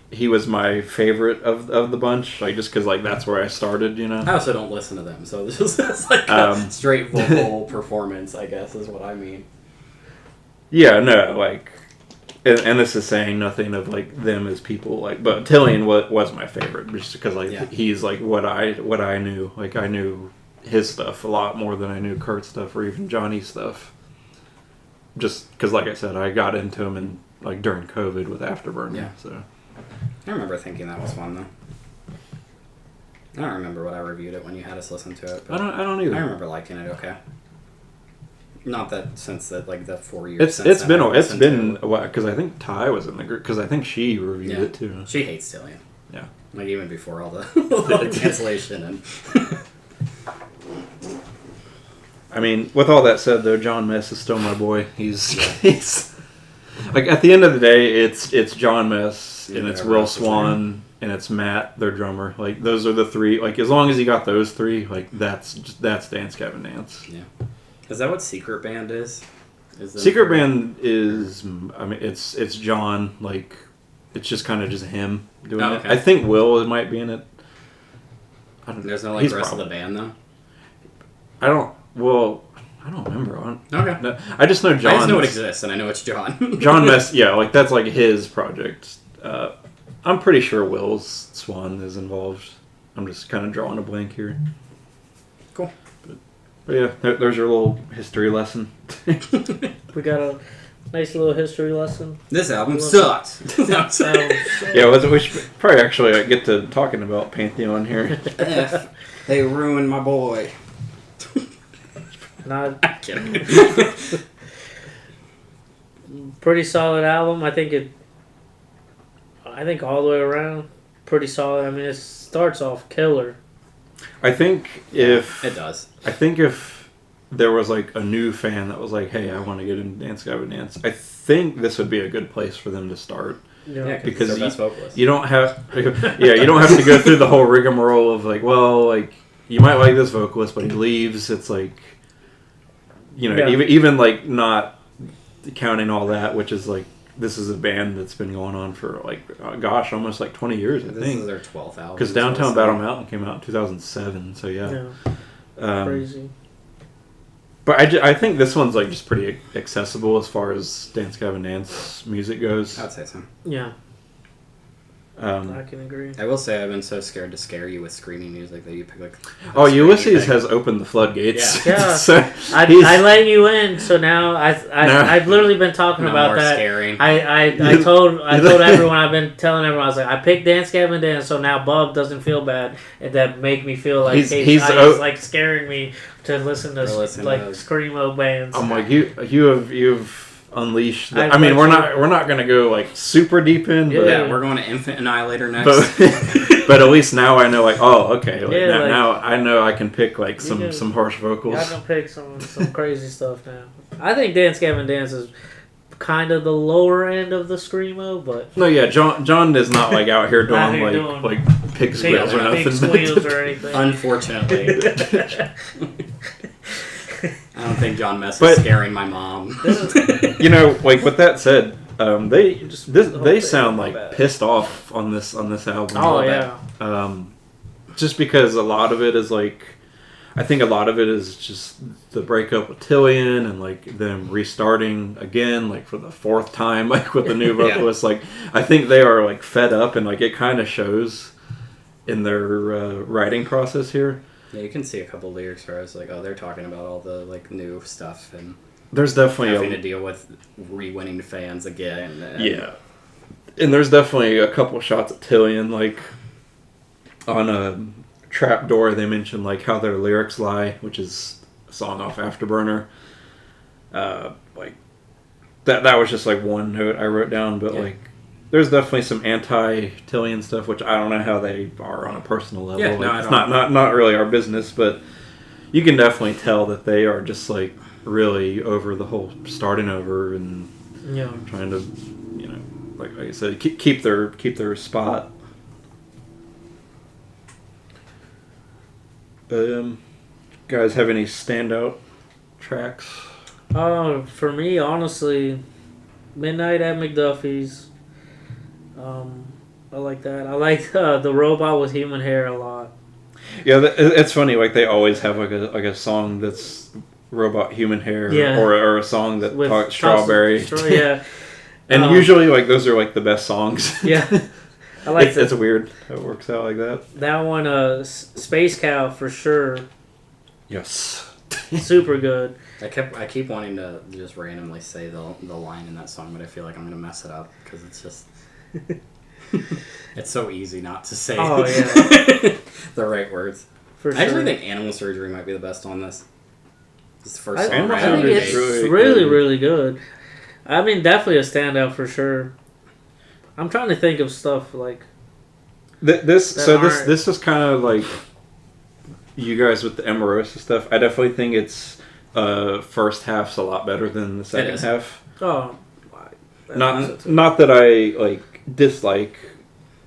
he was my favorite of the bunch. Like, just because that's where I started, you know. I also don't listen to them, so this is just like a straight vocal performance, I guess, is what I mean. Yeah, no, and this is saying nothing of them as people, but Tillian was my favorite just because he's what I knew. Like, I knew his stuff a lot more than I knew Kurt's stuff or even Johnny's stuff. Just because, like I said, I got into him during COVID with Afterburner. Yeah. So I remember thinking that was fun though. I don't remember what I reviewed it when you had us listen to it. But I don't either. I remember liking it. Okay. Not that since the 4 years. It's been a while because I think Ty was in the group because I think she reviewed it too. She hates Tillian. Yeah. Even before all the cancellation and. I mean, with all that said, though, John Mess is still my boy. He's at the end of the day, it's John Mess and it's Will Swan and it's Matt, their drummer. Those are the three. As long as you got those three, that's Dance Gavin Dance. Yeah. Is that what Secret Band is? Secret Band is. I mean, it's John. It's just kind of just him doing it. I think Will might be in it. There's no rest of the band though. I don't remember. Okay. No, I just know John. I just know it exists, and I know it's John. John Mess, yeah, that's his project. I'm pretty sure Will's Swan is involved. I'm just kind of drawing a blank here. Cool. But yeah, there's your little history lesson. We got a nice little history lesson. This album sucked. Yeah, we should probably actually get to talking about Pantheon here. They ruined my boy. Not I'm kidding. Pretty solid album. I think all the way around, pretty solid. I mean, it starts off killer. I think if it does. I think if there was a new fan that was hey, I want to get into Dance Gavin Dance, I think this would be a good place for them to start. Yeah, because best vocalist. You don't have you don't have to go through the whole rigmarole of you might like this vocalist, but he leaves. It's even not counting all that, which is this is a band that's been going on for almost 20 years. I think this is their 12th album. Because Downtown Battle Mountain came out in 2007. So yeah. Crazy. But I think this one's just pretty accessible as far as Dance Gavin Dance music goes. I'd say so. Yeah. I can agree. I will say I've been so scared to scare you with screaming music that you pick Ulysses has opened the floodgates. Yeah. So I let you in, so now I've literally been talking about that. Scaring. I told everyone, I've been telling everyone, I was I picked Dance Gavin Dance, so now Bub doesn't feel bad, and that make me feel he's scaring me to listen to screamo bands. I'm you've unleashed. We're not going to go super deep in. Yeah, we're going to Infant Annihilator next. But at least now I know. Okay. Now I know I can pick some harsh vocals. I can pick some crazy stuff now. I think Dance Gavin Dance is kind of the lower end of the screamo, but no, yeah, John is not out here doing pig squeals or nothing. Pig squeals or anything. Unfortunately. I don't think John Mess is scaring my mom. With that said, they sound pissed off on this album. Oh yeah. Just because a lot of it is I think a lot of it is just the breakup with Tillian and them restarting again for the fourth time with the new vocalist. I think they are fed up and it kind of shows in their writing process here. Yeah, you can see a couple lyrics where I was they're talking about all the new stuff and there's definitely having to deal with re-winning fans again. And there's definitely a couple shots at Tillian on a Trapdoor. They mentioned how their lyrics lie, which is a song off Afterburner. That was just one note I wrote down, but there's definitely some anti-Tillian stuff, which I don't know how they are on a personal level. Yeah, it's not really our business, but you can definitely tell that they are just like really over the whole starting over and trying to, like I said, keep their spot. Guys, have any standout tracks? For me, honestly, Midnight at McDuffie's. I like that. I like the robot with human hair a lot. Yeah, it's funny. Like they always have like a song that's robot human hair, or a song that talks strawberry. Yeah, and usually like those are like the best songs. Yeah, I like it's weird how it works out like that. That one, Space Cow for sure. Yes, super good. I keep wanting to just randomly say the line in that song, but I feel like I'm gonna mess it up because it's just it's so easy not to say the right words. I actually think Animal Surgery might be the best on this. It's the first song. I think it's really good. I mean, definitely a standout for sure. I'm trying to think of stuff like this is kind of like you guys with the Emarosa stuff. I definitely think it's first half's a lot better than the second half. Oh, not that I like dislike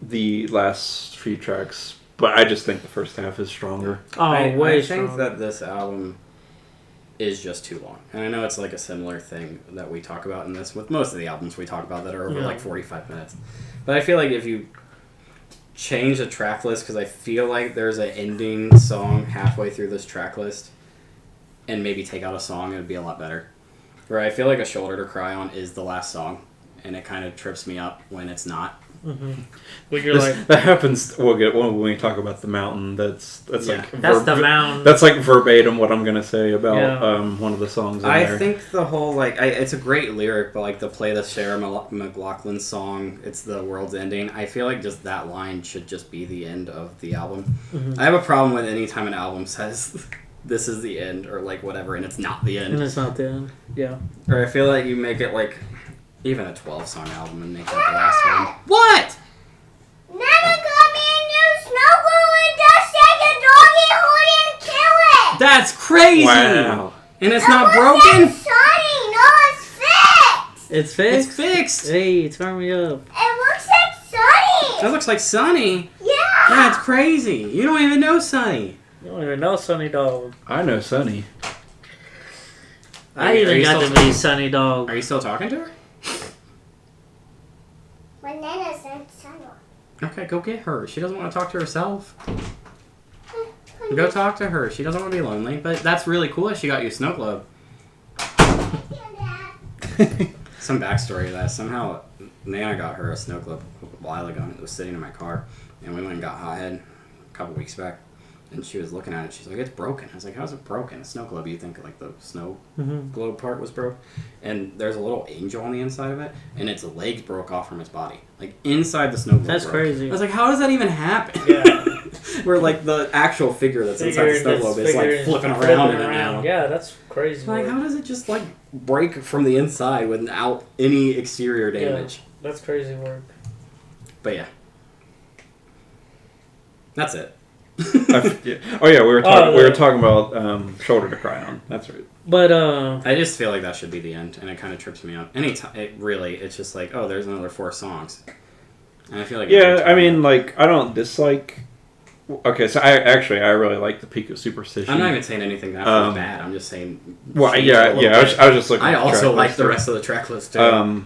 the last few tracks, but I just think the first half is stronger. I think that this album is just too long, and I know it's like a similar thing that we talk about in this with most of the albums we talk about that are over like 45 minutes. But I feel like if you change the track list, because I feel like there's an ending song halfway through this track list, and maybe take out a song, it would be a lot better. Where I feel like A Shoulder to Cry On is the last song, and it kind of trips me up when it's not. Mm-hmm. That happens. We'll get when we talk about The Mountain. That's like The Mountain. That's like verbatim what I'm gonna say about one of the songs. I think the whole it's a great lyric, but like the Play the Sarah McLachlan song, it's the world's ending. I feel like just that line should just be the end of the album. Mm-hmm. I have a problem with any time an album says this is the end or like whatever, and it's not the end. And it's not the end. Yeah. Or I feel like you make it like even a 12-song album and make that the last one. What? Nana got me a new snow globe and just take a doggy hoodie and kill it. That's crazy. Wow. And it's not broken. Sunny. No, it's fixed. It's fixed. It's fixed. Hey, turn me up. It looks like Sunny. That looks like Sunny. Yeah. That's crazy. You don't even know Sunny. You don't even know Sunny Dog. I know Sunny. I even got to meet Sunny Dog. Are you still talking to her? When Nana said Sunny. Okay, go get her. She doesn't want to talk to herself. Go talk to her. She doesn't want to be lonely. But that's really cool that she got you a snow globe. Some backstory to that. Somehow, Nana got her a snow globe a while ago, and it was sitting in my car. And we went and got hothead a couple weeks back. And she was looking at it. She's like, it's broken. I was like, how's it broken? A snow globe. You think like the snow globe part was broke? And there's a little angel on the inside of it. And its legs broke off from its body. Like inside the snow globe. That's crazy. I was like, how does that even happen? Yeah. Where like the actual figure that's inside the snow globe is like flipping around in it now. Yeah, that's crazy. Like, how does it just like break from the inside without any exterior damage? Yeah, that's crazy work. But yeah. That's it. Oh yeah, we were talking about Shoulder to Cry On. That's right. But I just feel like that should be the end, and it kind of trips me up. Anytime, it's just like, oh, there's another 4 songs, and I feel like I mean, like I don't dislike. Okay, so I really like the Peak of Superstition. I'm not even saying anything that was bad. I'm just saying. Well, I was just looking. I also like the rest of the track list too.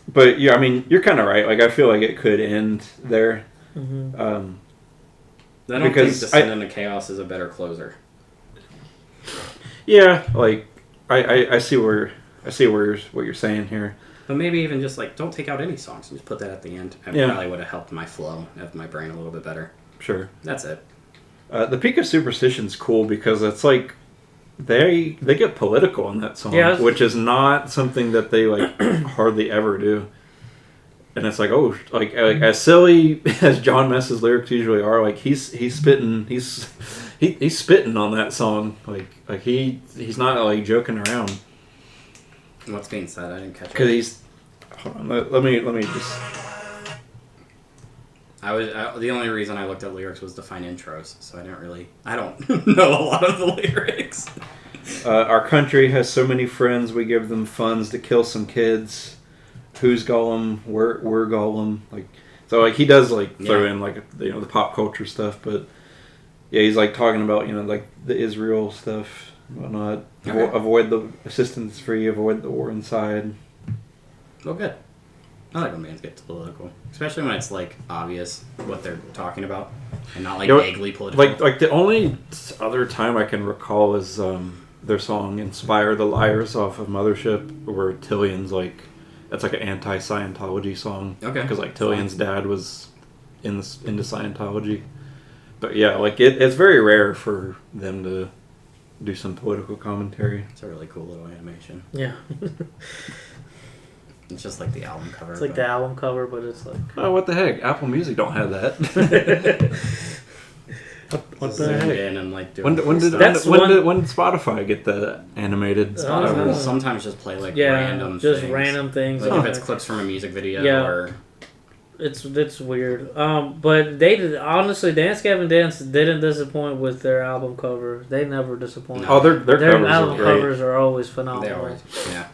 But yeah, I mean, you're kind of right. Like I feel like it could end there. Mm-hmm. I don't think Descend into Chaos is a better closer. Yeah, like I see what you're saying here. But maybe even just like don't take out any songs and just put that at the end. It probably would have helped my flow of my brain a little bit better. Sure. That's it. The Peak of Superstition's cool because it's like they get political in that song, which is not something that they like hardly ever do. And it's like, oh, like as silly as John Mess's lyrics usually are, like he's spitting on that song, like he's not like joking around. What's being said? I didn't catch it. Because he's, hold on, let me just. The only reason I looked at lyrics was to find intros, so I don't know a lot of the lyrics. Our country has so many friends, we give them funds to kill some kids. Who's Gollum? We're Gollum. So he does throw in the pop culture stuff, but yeah, he's talking about the Israel stuff, and whatnot. Okay. Avoid the assistance free, avoid the war inside. Oh, good. I like when bands get political, especially when it's obvious what they're talking about, and not vaguely political. The only other time I can recall is their song "Inspire the Liars" off of Mothership, where Tillion's that's an anti-Scientology song. Okay. Because Tillion's dad was into Scientology, but yeah, it's very rare for them to do some political commentary. It's a really cool little animation. Yeah. It's just the album cover. It's the album cover, but it's oh, what the heck? Apple Music don't have that. What the heck? In and when did Spotify get the animated? Spotify will sometimes just play random things. Random things. If it's clips from a music video or. It's weird. But they did, honestly, Dance Gavin Dance didn't disappoint with their album cover. They never disappoint. Oh, their covers album are great. covers are always phenomenal. They always, yeah.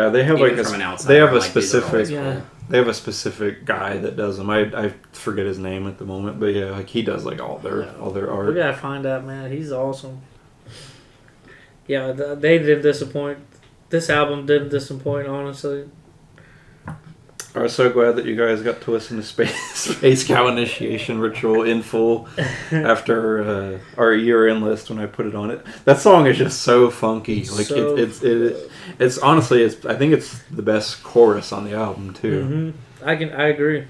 They have Even from an outsider, they have a specific cool. They have a specific guy that does them. I forget his name at the moment, but yeah, he does all their art. We gotta find that man. He's awesome. Yeah, they didn't disappoint. This album didn't disappoint, honestly. I was so glad that you guys got to listen to Space Cow Initiation Ritual in full after our year-end list when I put it on it. That song is just so funky. It's honestly, I think it's the best chorus on the album too. Mm-hmm. I agree.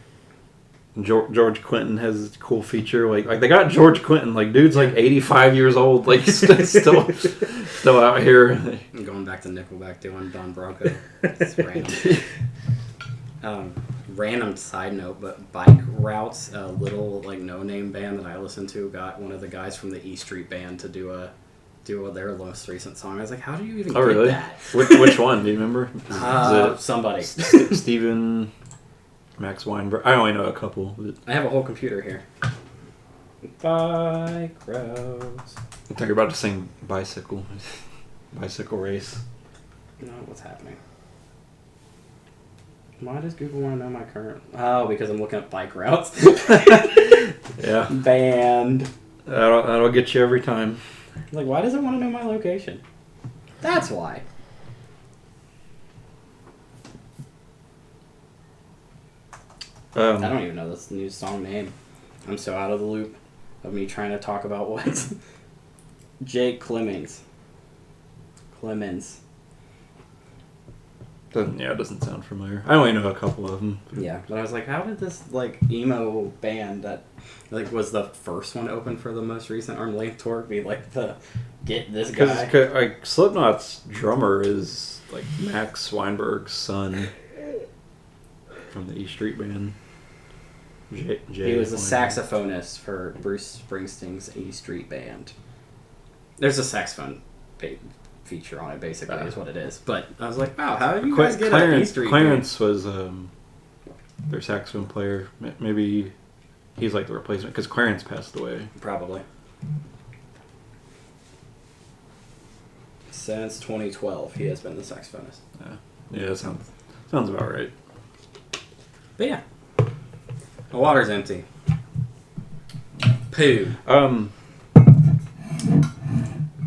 George Clinton has a cool feature. They got George Clinton. Dude's 85 years old. Still out here. I'm going back to Nickelback doing Don Bronco. It's random. Random side note, but Bike Routes, a little no-name band that I listened to, got one of the guys from the E Street Band to do their most recent song. I was like, how do you even get that? Which one? Do you remember? Somebody. Steven Max Weinberg. I only know a couple. But I have a whole computer here. Bike Routes. I think you're about to sing Bicycle Race. No, what's happening? Why does Google want to know my current... Oh, because I'm looking at bike routes. Yeah. Band. That'll get you every time. Why does it want to know my location? That's why. I don't even know this new song name. I'm so out of the loop of me trying to talk about what. Jake Clemens. It doesn't sound familiar. I only know a couple of them. Yeah, but I was like, how did this emo band that was the first one to open for the most recent Armed Length tour be the get this guy? Because Slipknot's drummer is Max Weinberg's son from the E Street Band. He was a saxophonist for Bruce Springsteen's E Street Band. There's a saxophone feature on it, basically, is what it is. But I was like, wow, how did you guys get an E Street Clarence was their saxophone player. Maybe he's the replacement, because Clarence passed away. Probably. Since 2012, he has been the saxophonist. Yeah, that sounds about right. But yeah. The water's empty. Poo. I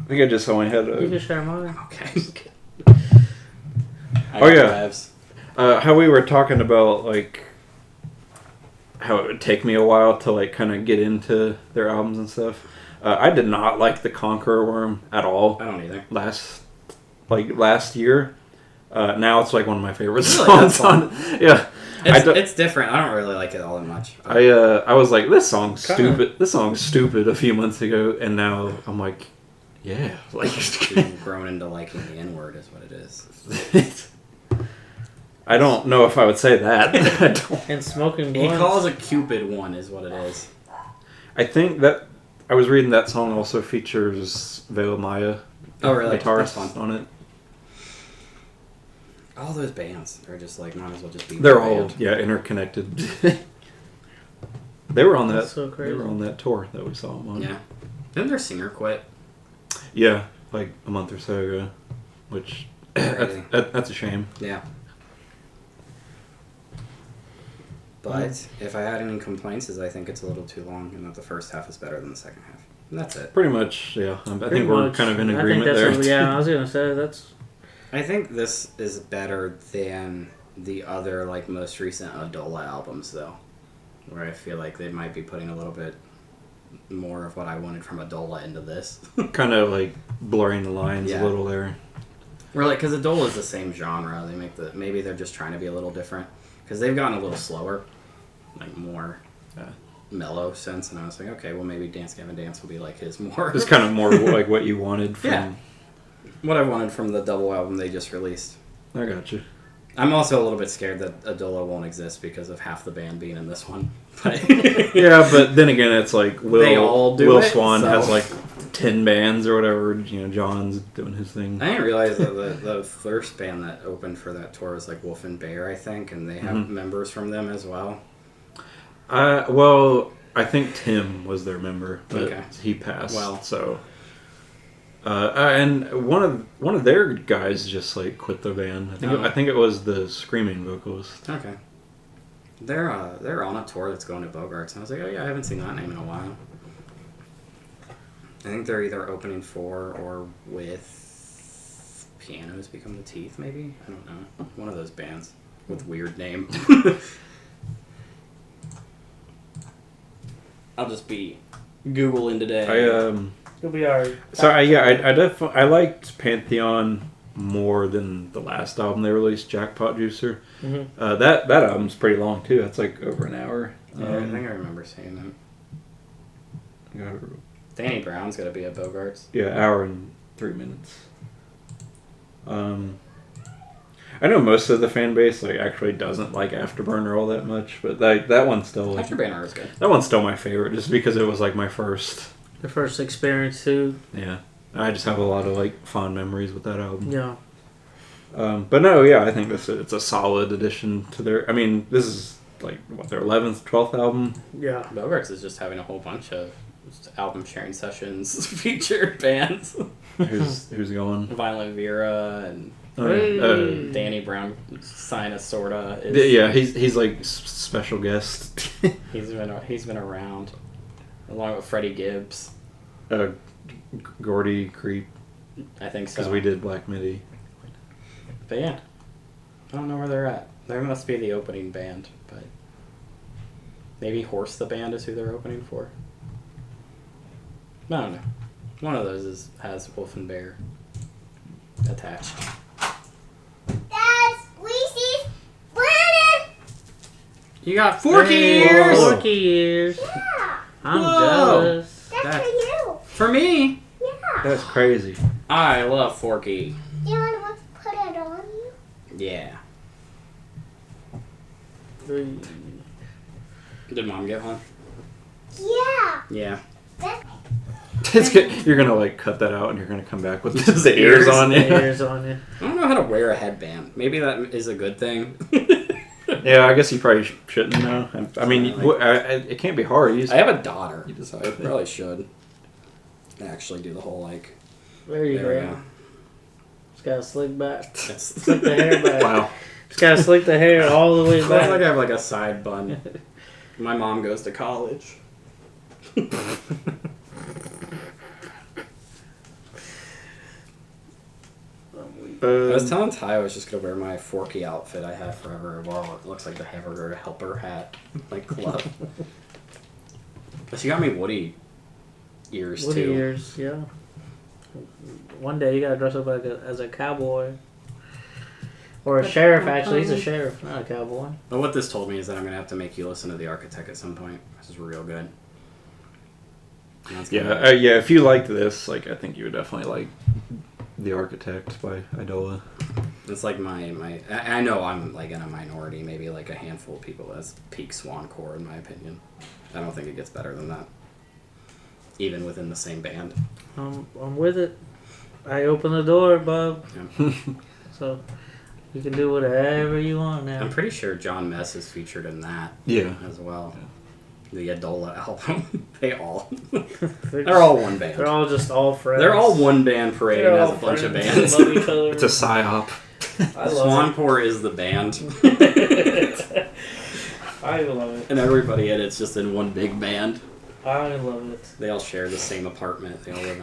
think I just only had You can share mine. Okay. Oh yeah. How we were talking about how it would take me a while to kind of get into their albums and stuff. I did not like the Conqueror Worm at all. I don't either. Last year. Now it's one of my favorite really? songs on. Yeah. It's different. I don't really like it all that much. I was like, this song's stupid. This song's stupid a few months ago, and now I'm like, yeah, You've grown into liking the N-word is what it is. I don't know if I would say that. And smoking He blunts. calls a Cupid one is what it is. I think that I was reading that song also features Vela Maya. Oh really? Guitarist on it. All those bands are just might as well just be. They're all interconnected. They were on that. That's so crazy. They were on that tour that we saw them on. Yeah. Didn't their singer quit? Yeah, like a month or so ago, which that's a shame. Yeah. But if I had any complaints, is I think it's a little too long, and that the first half is better than the second half. And that's it. Pretty much, yeah. I think we're kind of in agreement there. I was gonna say that's. I think this is better than the other like most recent Adola albums, though, where I feel like they might be putting a little bit more of what I wanted from Adola into this. Kind of like blurring the lines a little there. Or like, because Adola is the same genre. They make maybe they're just trying to be a little different because they've gotten a little slower, like more mellow sense. And I was like, okay, well maybe Dance Gavin Dance will be like his more. It's kind of more like what you wanted from. What I wanted from the double album they just released. I got you. I'm also a little bit scared that Adola won't exist because of half the band being in this one. But yeah, but then again, it's like Will Swan so. has like 10 bands or whatever. You know, John's doing his thing. I didn't realize that the first band that opened for that tour was like Wolf and Bear, I think, and they have members from them as well. Well, I think Tim was their member, but he passed. Well, so. And one of their guys just like quit the band. I think it was the screaming vocalist. Okay. They're on a tour that's going to Bogarts, and I was like, oh yeah, I haven't seen that name in a while. I think they're either opening for or with Pianos Become the Teeth, maybe? I don't know. One of those bands with weird name. I'll just be Googling today. You'll be alright. So I liked Pantheon more than the last album they released, Jackpot Juicer. Mm-hmm. That album's pretty long too. That's like over an hour. Yeah, I think I remember saying that. Danny Brown's got to be at Bogarts. Yeah, hour and 3 minutes. I know most of the fan base like actually doesn't like Afterburner all that much, but that one's still like Afterburner is good. That one's still my favorite, just because it was like my first. The first experience too. Yeah, I just have a lot of like fond memories with that album. Yeah. But no, yeah, I think it's a solid addition to their. I mean, this is like what their 11th, 12th album. Yeah. Bogarts is just having a whole bunch of album sharing sessions, featured bands. Who's going? Violent Vera and Danny Brown, Sinus sorta. Yeah, he's like special guest. he's been around, along with Freddie Gibbs. Gordy Creep. I think so. Because we did Black Midi. But yeah, I don't know where they're at. There must be the opening band, but maybe Horse the Band is who they're opening for. I don't know. One of those has Wolf and Bear attached. That's Reese's Brandon. You got Forky ears. Forky ears. Yeah. I'm Whoa. jealous. That's for you. For me. Yeah. That's crazy. I love Forky. Do you want to put it on you? Yeah. Did Mom get one? Yeah. Yeah. It's good. You're gonna like cut that out, and you're gonna come back with the ears on you. The ears on you. I don't know how to wear a headband. Maybe that is a good thing. Yeah, I guess you probably shouldn't know. I mean, it can't be hard. I have a daughter, so I probably should actually do the whole like. There you There we go. go. It's got a slick back. It's Slick the hair back. Wow. It's got to slick the hair all the way like I back. have like a side bun. My mom goes to college. I was telling Ty I was just gonna wear my Forky outfit I had forever. Well, it looks like the hamburger helper hat, like club. But she got me Woody ears Woody too. ears, yeah. One day you gotta dress up like as a cowboy. Or a sheriff, actually. He's a sheriff, not a cowboy. But what this told me is that I'm gonna have to make you listen to The Architect at some point. This is real good. Yeah, if you liked this, like I think you would definitely like The Architect by Idola. It's like I know I'm like in a minority, maybe like a handful of people that's peak Swancore in my opinion. I don't think it gets better than that. Even within the same band. I'm with it. I open the door, bub. Yeah. So you can do whatever you want now. I'm pretty sure John Mess is featured in that Yeah. as well. the Adola album. They're all one band. They're all just all friends. They're all one band parading as a bunch of bands. Love each other. It's a psyop. I love Swanpour is the band. it. I love it. And everybody in it's just in one big band. I love it. They all share the same apartment. They all live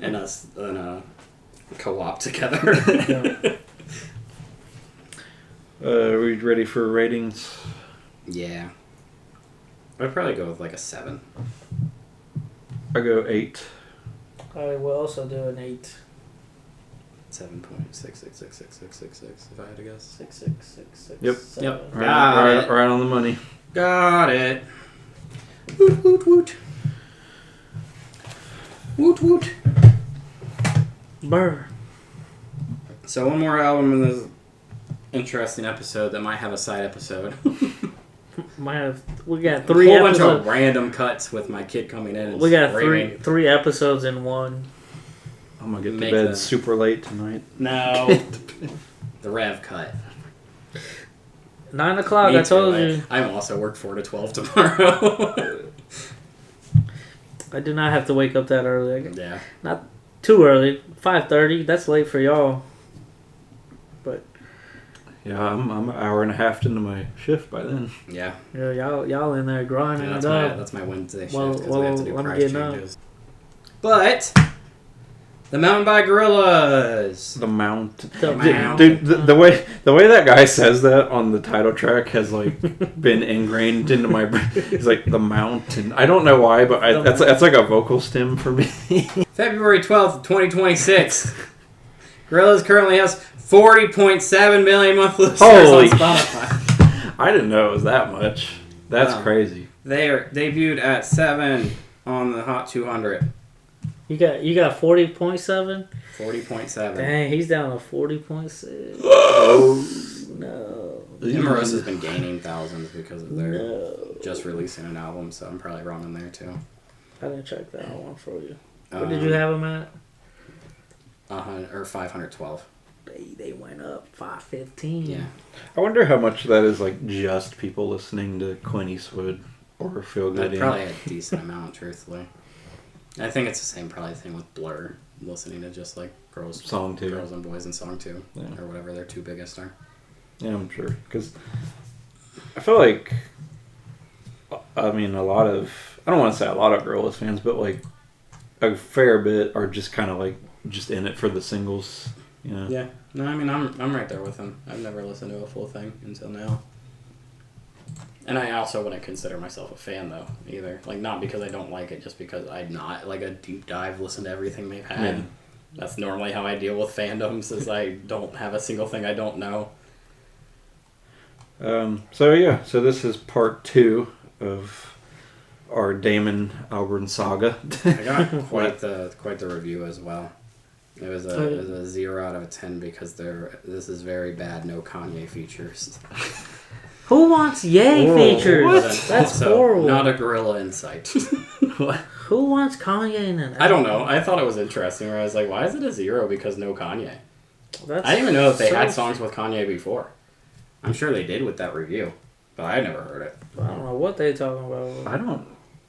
in a co-op together. Yeah. Are we ready for ratings? Yeah. I'd probably go with like a 7. I go 8. I will also do an 8. 7.666666 if I had to guess. 6. Yep. Yep. Right on the money. Got it. Woot woot woot. Woot woot. Burr. So one more album in this interesting episode that might have a side episode. We got 3 a whole bunch episodes. of random cuts with my kid coming in and We got screaming. three episodes in one. I'm gonna get to Make bed them. super late tonight. No. The Rev cut. 9 o'clock, Me I told too. you. I'm also work 4 to 12 tomorrow. I do not have to wake up that early. Yeah. Not too early. 5:30. That's late for y'all. But Yeah, I'm an hour and a half into my shift by then. Yeah. yeah, y'all in there grinding Yeah, it up. that's my Wednesday shift Well, because we have to do I'm price getting up. changes. But The Mountain by Gorillaz. The Mount. The Mount. Dude, the way that guy says that on the title track has like been ingrained into my brain. It's like the Mountain. I don't know why, but that's like a vocal stem for me. February 12th, 2026. Gorillaz currently has 40.7 million monthly listeners Holy on Spotify. I didn't know it was that much. That's Wow. crazy. They are debuted at 7 on the Hot 200. You got 40.7? 40.7. Dang, he's down to 40.6. No. Emarosa has been gaining thousands because of their No. just releasing an album, so I'm probably wrong in there too. I didn't check that one for you. What did you have him at? 512. They went up 515. Yeah. I wonder how much that is like just people listening to Clint Eastwood or Feel Good. That's probably a decent amount, truthfully. I think it's the same probably thing with Blur, listening to just like girls and boys in Song 2, Yeah. or whatever their 2 biggest are. Yeah, I'm sure. Because I feel like, I mean, I don't want to say a lot of Gorillaz fans, but like a fair bit are just kind of like just in it for the singles. You know? Yeah. No, I mean, I'm right there with them. I've never listened to a full thing until now. And I also wouldn't consider myself a fan, though, either. Like, not because I don't like it, just because I'm not, like, a deep dive, listen to everything they've had. Yeah. That's normally how I deal with fandoms, is I don't have a single thing I don't know. So this is part 2 of our Damon Albarn saga. I got quite the review as well. It was a 0 out of 10 because this is very bad, no Kanye features. Who wants Yay features? what? That's Also, horrible. Not a Gorilla Insight. Who wants Kanye in an I don't know. I thought it was interesting where I was like, why is it a 0 because no Kanye? That's I didn't even know if they so- had songs with Kanye before. I'm sure they did with that review, but I never heard it. I don't know what they talking about.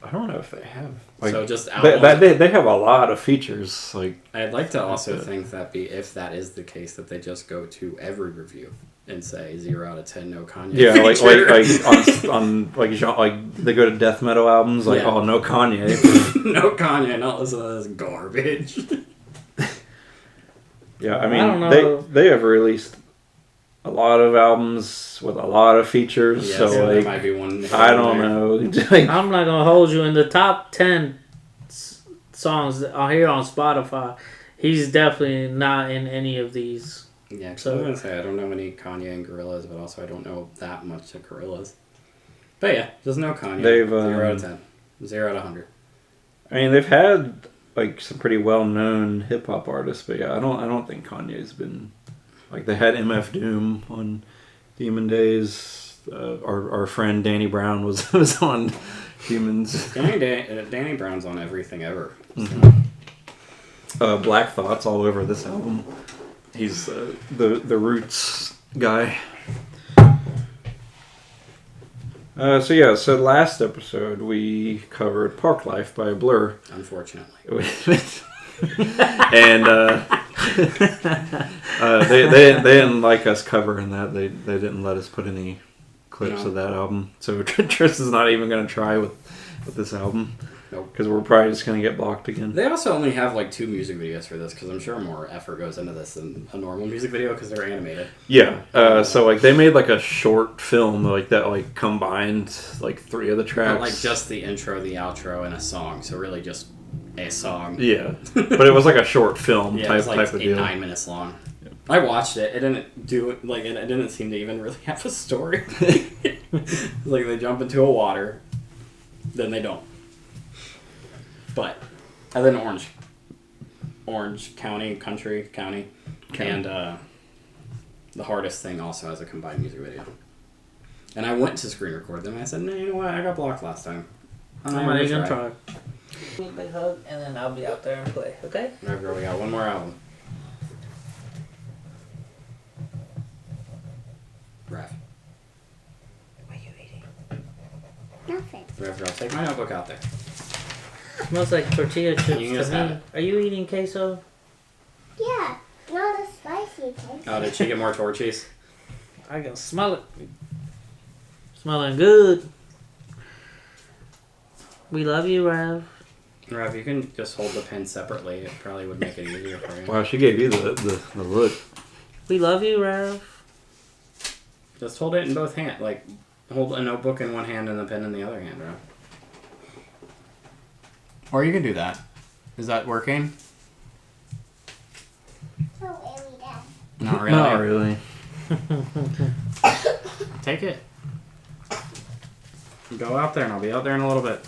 I don't know if they have. Like, So just albums. they have a lot of features. Like, I'd like to also think that if that is the case, that they just go to every review and say 0 out of 10, no Kanye. yeah, feature. on like they go to death metal albums, like, Yeah. oh, no Kanye. No Kanye, not listen to this garbage. Yeah, I I mean, don't know. they have released a lot of albums with a lot of features. Yeah, so there like, might be one. I don't know. Like, I'm not gonna hold you in the top 10 songs that are here on Spotify. He's definitely not in any of these. Yeah, 'cause I So- was gonna say I don't know any Kanye and Gorillaz, but also I don't know that much of Gorillaz. But yeah, just no Kanye. They've, 0 out of 10, 0 out of 100. I mean, they've had like some pretty well-known hip hop artists, but yeah, I don't think Kanye's been like, they had MF Doom on Demon Days. Our friend Danny Brown was on Humans. Danny Brown's on everything ever. Black Thought's all over this album. He's the Roots guy. So last episode we covered Park Life by Blur. Unfortunately. And they didn't like us covering that. They didn't let us put any clips of that album. So Tris is not even going to try with this album. Nope. Because we're probably just going to get blocked again. They also only have like 2 music videos for this because I'm sure more effort goes into this than a normal music video because they're animated. Yeah. So like they made like a short film like that like combined like 3 of the tracks. But like just the intro, the outro, and a song. So really just a song. Yeah. But it was like a short film type like of deal. 9 minutes long. Yeah. I watched it. It didn't do it like it didn't seem to even really have a story. Like they jump into a water, then they don't. But, and then Orange County, and The Hardest Thing also has a combined music video. And I went to screen record them, and I said, no, you know what, I got blocked last time. I'm not even try. Big hug, and then I'll be out there and play, okay? Alright, girl, we got one more album. Raph. What are you eating? Nothing. Raph, girl, take my notebook out there. Smells like tortilla chips You can just to have me. it. Are you eating queso? Yeah, not a spicy taste. Oh, did she get more torchies? I can smell it. Smelling good. We love you, Rav. Raph, you can just hold the pen separately. It probably would make it easier for you. Wow, she gave you the look. We love you, Rav. Just hold it in both hands. Like, hold a notebook in one hand and the pen in the other hand, Raph. Or you can do that. Is that working? Oh, really, Dad. Not really. Not really. Take it. Go out there and I'll be out there in a little bit.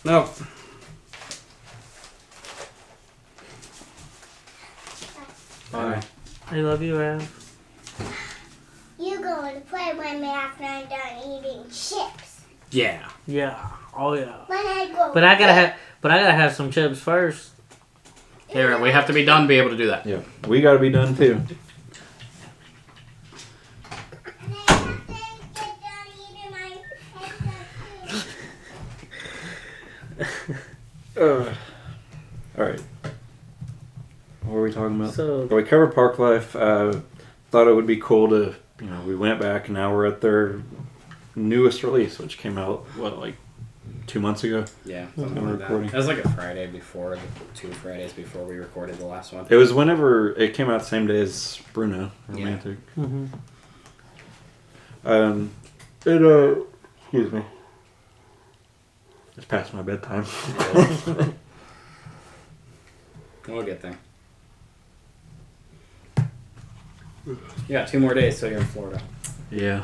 Nope. Bye. I love you, Rav. You going to play with me after I'm done eating chips. Yeah. Yeah. Oh yeah. When I go. But I gotta have some chips first. Here, we have to be done to be able to do that. Yeah, we got to be done too. And I have to get done eating my pizza too. All right. What were we talking about? So We covered Park Life. Thought it would be cool to, we went back and now we're at their newest release, which came out, like 2 months ago? Yeah, something like that. It was like a Friday before, 2 Fridays before we recorded the last one. It was whenever it came out the same day as Bruno, Romantic. Yeah. Mm-hmm. Excuse me. It's past my bedtime. We'll get there. You got 2 more days till you're in Florida. Yeah.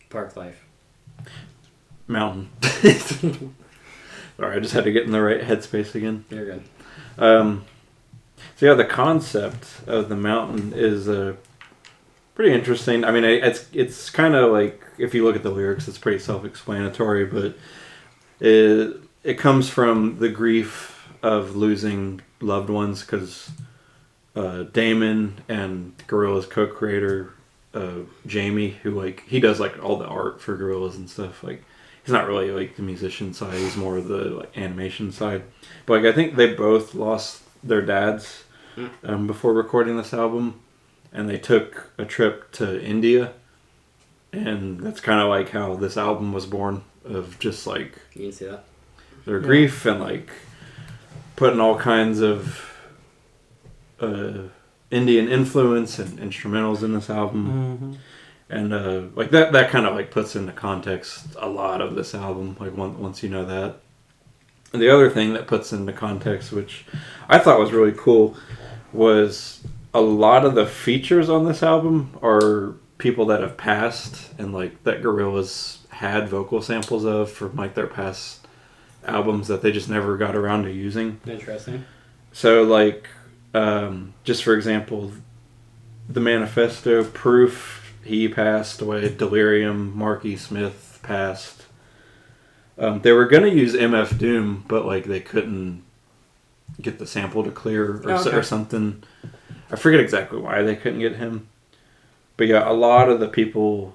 Park Life. Mountain. Sorry, I just had to get in the right headspace again. You're good. So yeah, the concept of the mountain is pretty interesting. I mean, it's kind of like, if you look at the lyrics, it's pretty self-explanatory, but it comes from the grief of losing loved ones, because Damon and Gorillaz co-creator Jamie, who he does all the art for Gorillaz and stuff, he's not really the musician side, he's more of the animation side, but I think they both lost their dads before recording this album, and they took a trip to India, and that's kind of how this album was born, of just You can see that. their grief and putting all kinds of Indian influence and instrumentals in this album. Mm-hmm. And that kind of puts into context a lot of this album, once you know that. And the other thing that puts into context, which I thought was really cool, was a lot of the features on this album are people that have passed, and that Gorillaz had vocal samples of from their past albums that they just never got around to using. Interesting. So just for example, the Manifesto, Proof, he passed away. Delirium, Marky Smith passed. They were gonna use MF Doom, but they couldn't get the sample to clear or, Oh, okay. or something. I forget exactly why they couldn't get him. But yeah, a lot of the people,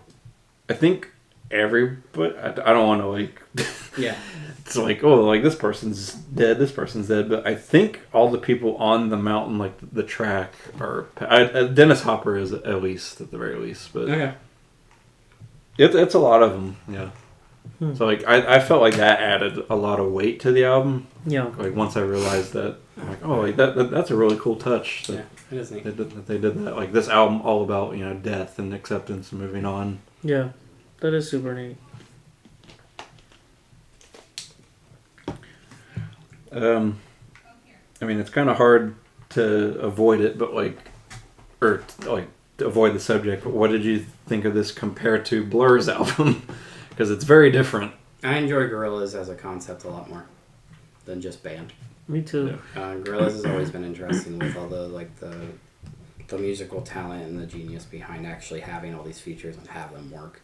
I think everybody, I don't want to like, Yeah. it's like, oh, like this person's dead, but I think all the people on the mountain, like the track, are, Dennis Hopper is at least, at the very least, but Okay. it's a lot of them, yeah. So like, I felt like that added a lot of weight to the album. Yeah. Like once I realized that, I'm like, oh, like that's a really cool touch. That, Yeah, it is neat. that they did that. Like this album, all about death and acceptance and moving on. Yeah. That is super neat. I mean, it's kind of hard to avoid it, but to avoid the subject. But what did you think of this compared to Blur's album? Because it's very different. I enjoy Gorillaz as a concept a lot more than just band. Me too. Gorillaz has always been interesting with all the musical talent and the genius behind actually having all these features and have them work.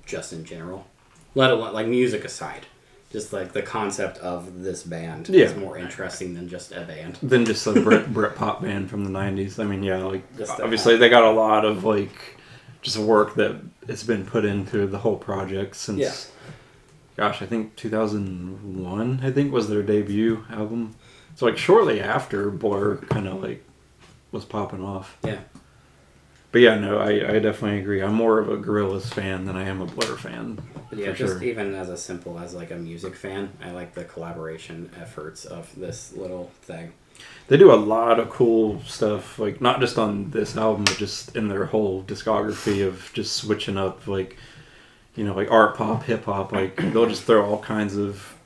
Just in general, let alone like music aside, just like the concept of this band is more interesting than just a band. Than just a Brit pop band from the 90s. I mean, yeah, like Just obviously they got a lot of like just work that it's been put into the whole project since. Gosh, I think 2001. I think was their debut album. So like shortly after Blur kind of like was popping off. Yeah. But yeah, no, I definitely agree. I'm more of a Gorillaz fan than I am a Blur fan. But yeah, for just sure. even as a simple as like a music fan, I like the collaboration efforts of this little thing. They do a lot of cool stuff, like not just on this album, but just in their whole discography of just switching up, like like art pop, hip hop. Like they'll just throw all kinds of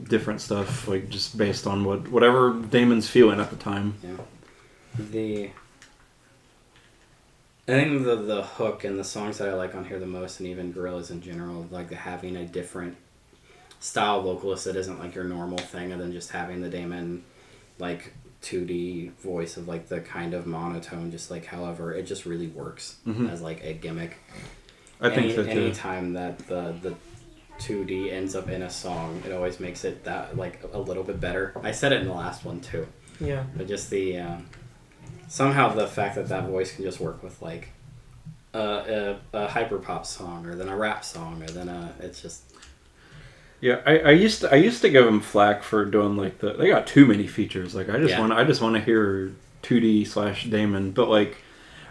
different stuff, like just based on whatever Damon's feeling at the time. Yeah. I think the hook and the songs that I like on here the most, and even Gorillaz in general, like having a different style vocalist that isn't like your normal thing, and then just having the Damon like 2D voice of like the kind of monotone, just like however it just really works as like a gimmick. I think so too. Anytime that the 2D ends up in a song, it always makes it that like a little bit better. I said it in the last one too. Yeah. But just the somehow the fact that voice can just work with like a hyper pop song, or then a rap song, or then it's just. Yeah, I used to give them flack for doing like they got too many features. Like I just want to hear 2D / Damon, but like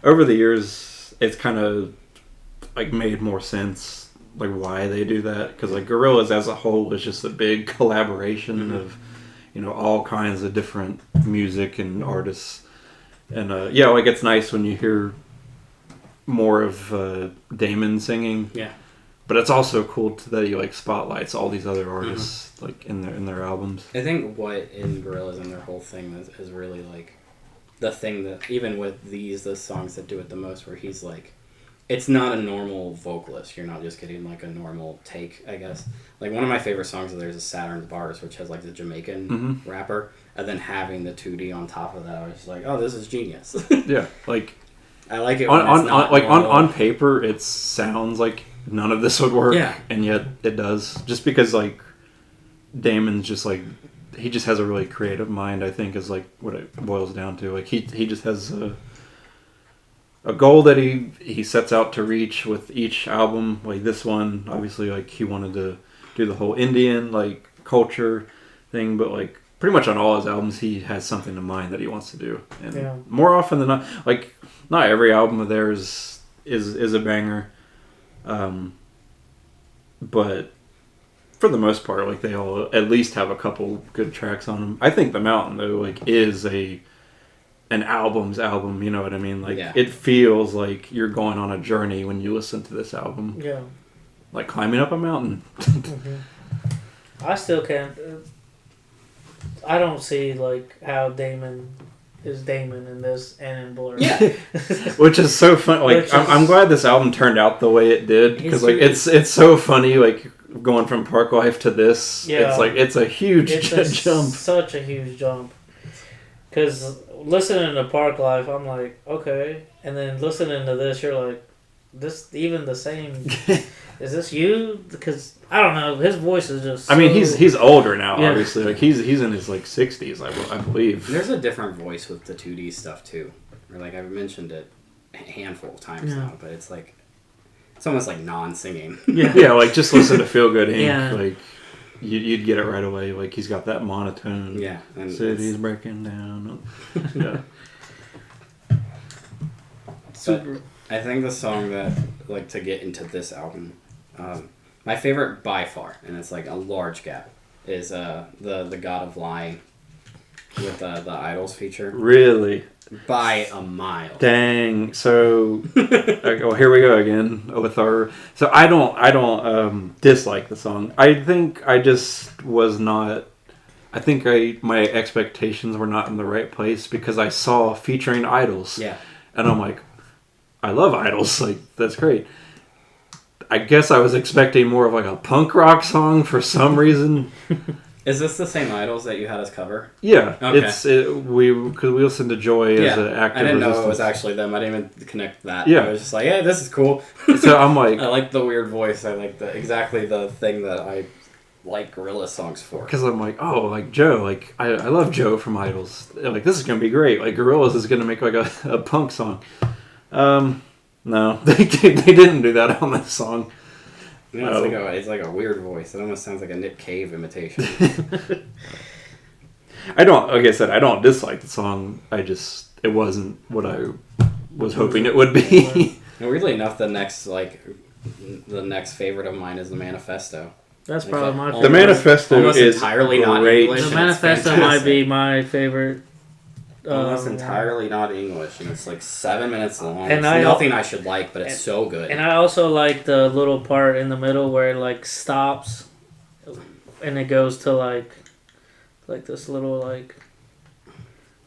over the years it's kind of like made more sense like why they do that, because like Gorillaz as a whole is just a big collaboration of all kinds of different music and artists, and like it's nice when you hear more of Damon singing. Yeah. But it's also cool that he like spotlights all these other artists like in their albums. I think what in Gorillaz and their whole thing is really like the thing that even with the songs that do it the most, where he's like, it's not a normal vocalist. You're not just getting like a normal take, I guess. Like one of my favorite songs of theirs is Saturn's Bars, which has like the Jamaican rapper, and then having the 2D on top of that, I was just like, oh, this is genius. Yeah, like I like it on paper it sounds like none of this would work, and yet it does, just because like Damon's just like he just has a really creative mind, I think, is like what it boils down to. Like he just has a goal that he sets out to reach with each album. Like this one, obviously, like he wanted to do the whole Indian like culture thing, but like pretty much on all his albums he has something in mind that he wants to do, and more often than not, like not every album of theirs is a banger. But for the most part, like they all at least have a couple good tracks on them. I think The Mountain though, like is an album's album. You know what I mean? Like it feels like you're going on a journey when you listen to this album. Yeah. Like climbing up a mountain. I still can't. I don't see like how Damon is Damon in this and in Blur. Yeah. Which is so fun. Like I'm glad this album turned out the way it did, because like it's so funny. Like going from Park Life to this, it's a huge jump. Such a huge jump. Because listening to Park Life, I'm like, okay, and then listening to this, you're like, this even the same? Is this you? Because I don't know. His voice is just. I mean, he's older now. Yeah. Obviously, like he's in his like 60s, I believe. There's a different voice with the 2D stuff too. Or like I've mentioned it a handful of times now, but it's like it's almost like non-singing. Yeah, like just listen to Feel Good Inc. Yeah. Like you'd get it right away. Like he's got that monotone. Yeah, and City's breaking down. Yeah. super. I think the song that like to get into this album, my favorite by far, and it's like a large gap, is the God of Lying with the Idols feature Really? by a mile. Dang. So, okay, well, here we go again with our. So I don't dislike the song. I think I just was not. I think my expectations were not in the right place because I saw featuring Idols. Yeah. And I'm like, I love Idols. Like that's great. I guess I was expecting more of like a punk rock song for some reason. Is this the same Idols that you had us cover? Yeah, Okay. we listened to Joy as an active I didn't know it resistance. was actually them. I didn't even connect that. Yeah. I was just like, yeah, this is cool. So I'm like, I like the weird voice. I like exactly the thing that I like Gorillaz songs for. because I'm like, oh, like Joe, like I love Joe from Idols. Like this is gonna be great. Like Gorillaz is gonna make like a punk song. No, they didn't do that on this song. You know, it's like a weird voice. It almost sounds like a Nick Cave imitation. Like I said, I don't dislike the song. It wasn't what I was hoping it would be. And weirdly enough, the next favorite of mine is the Manifesto. That's probably my The favorite. Manifesto Almost is entirely not great. English. The It's Manifesto fantastic. might be my favorite. Almost entirely not English, and it's like 7 minutes long. And It's I- nothing I should like, but it's so good. And I also like the little part in the middle where it like stops, and it goes to like this little like.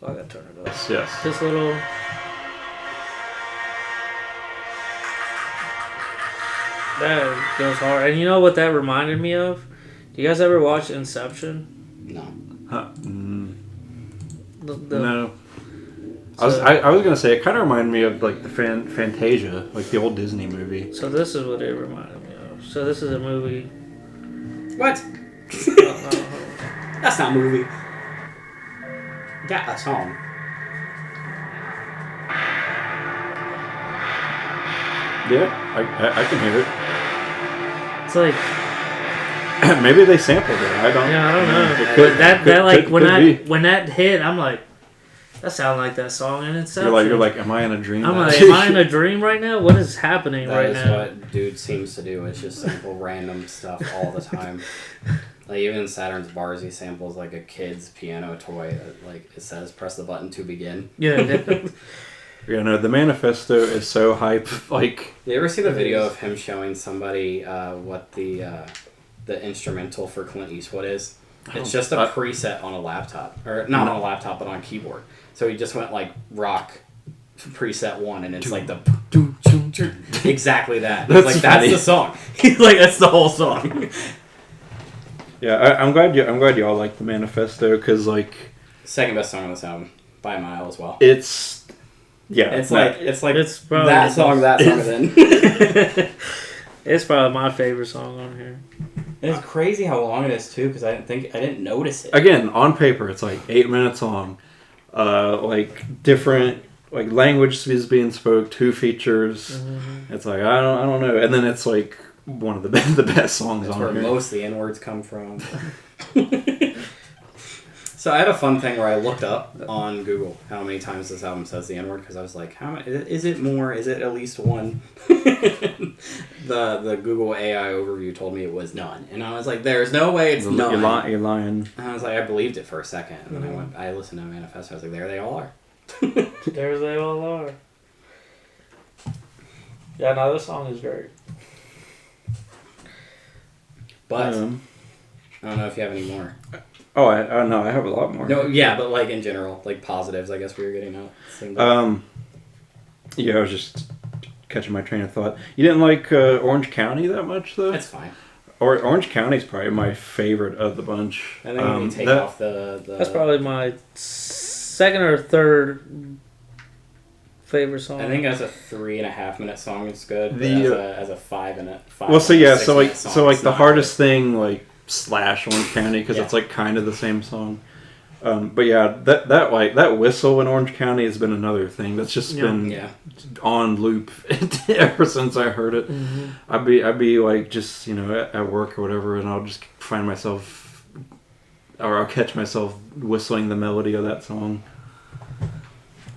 Oh, I gotta turn it off. Yes. This little. That goes hard, and you know what that reminded me of? Do you guys ever watch Inception? No. Huh. The- No. I was gonna say it kind of reminded me of like the Fantasia, like the old Disney movie. So this is what it reminded me of. So this is a movie. What? uh, That's not a movie. That's a song. Yeah, I can hear it's like it. Maybe they sampled it. I don't. I don't know. It could, But that like could when be. when that hit, I'm like, that sounded like that song in Inception. You're like, am I in a dream? I'm like, am I in a dream right now? What is happening That right is now? what dude seems to do. It's just sample random stuff all the time. Like even in Saturn's bars, he samples like a kid's piano toy that like it says "press the button to begin." Yeah. You know, the Manifesto is so hype. Like, You ever see the video of him showing somebody what the instrumental for Clint Eastwood is? It's just a preset on a laptop, or not on a laptop, but on a keyboard. So he just went like rock preset 1, and it's like the exactly that. That's It's like funny. that's the song. Like that's the whole song. yeah, I'm glad y'all like the Manifesto because like Second best song on this album by a mile as well. it's It's like It's probably that song, then. It's probably my favorite song on here. It's crazy how long it is too, because I didn't notice it. again on paper it's like 8 minutes long. Like different like language is being spoke, 2 features. Mm-hmm. It's like I don't know, and then it's like one of the best songs That's on where here. most of the N-words come from. So I had a fun thing where I looked up on Google how many times this album says the N-word, because I was like, how many, is it more? Is it at least one? The Google AI overview told me it was none, and I was like, there's no way it's none. You're lying. And I was like, I believed it for a second, and then I listened to Manifesto. I was like, there they all are. There they all are. Yeah, no, this song is great. But Um, I don't know if you have any more. I know I have a lot more. No, yeah, but like in general, like positives, I guess we were getting out. Seemed like. Yeah, I was just catching my train of thought. You didn't like Orange County that much, though? It's fine. Orange County's probably my favorite of the bunch. I think when you take that- off the That's probably my second or third favorite song? I think as a 3.5 minute song, it's good. But as a 5 minute. Well, so yeah, so like it's the not hardest good. thing like / Orange County because Yeah. it's like kind of the same song. But yeah, that whistle in Orange County has been another thing that's just been on loop ever since I heard it. Mm-hmm. I'd be like just at work or whatever, and I'll just find myself, or I'll catch myself whistling the melody of that song.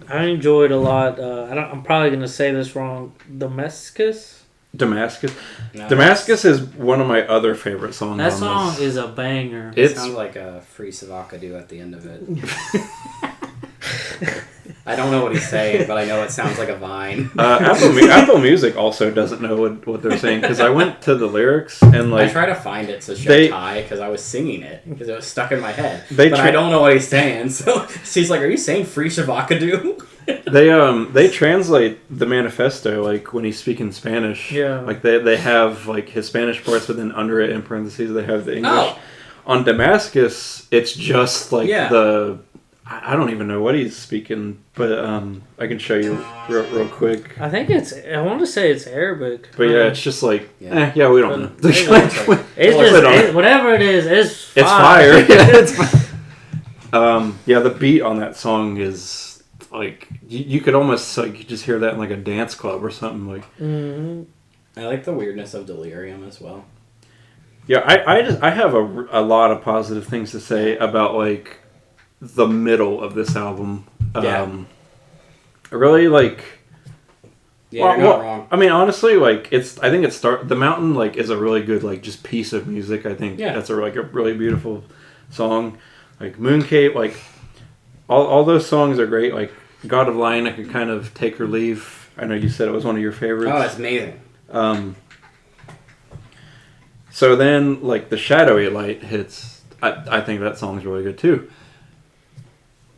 I enjoyed a lot. I'm probably gonna say this wrong. Damascus. No, Damascus is one of my other favorite songs. That on song this. is a banger. It sounds like a free Savacadoo at the end of it. I don't know what he's saying, but I know it sounds like a vine. Apple Music also doesn't know what they're saying because I went to the lyrics and like I try to find it to show Ty because I was singing it because it was stuck in my head. I don't know what he's saying, so she's like, "Are you saying free Shavakadu?" They translate the manifesto like when he's speaking Spanish. Yeah. Like they have like his Spanish parts, but then under it in parentheses they have the English. Oh. On Damascus, it's just like Yeah. I don't even know what he's speaking, but I can show you real quick. I think I want to say it's Arabic. But yeah, it's just like, we don't know. It's whatever it is, it's fire. It's fire. The beat on that song is like, you could almost like just hear that in like a dance club or something. Like, I like the weirdness of Delirium as well. Yeah, I have a lot of positive things to say about like the middle of this album. I really like. Yeah, you're not wrong. I mean, honestly, like I think The Mountain like is a really good like just piece of music. I think that's a really beautiful song. Like Mooncake, like all those songs are great. Like God of Lion, I could kind of take or leave. I know you said it was one of your favorites. Oh, it's amazing. So then, like the Shadowy Light hits. I think that song's really good too.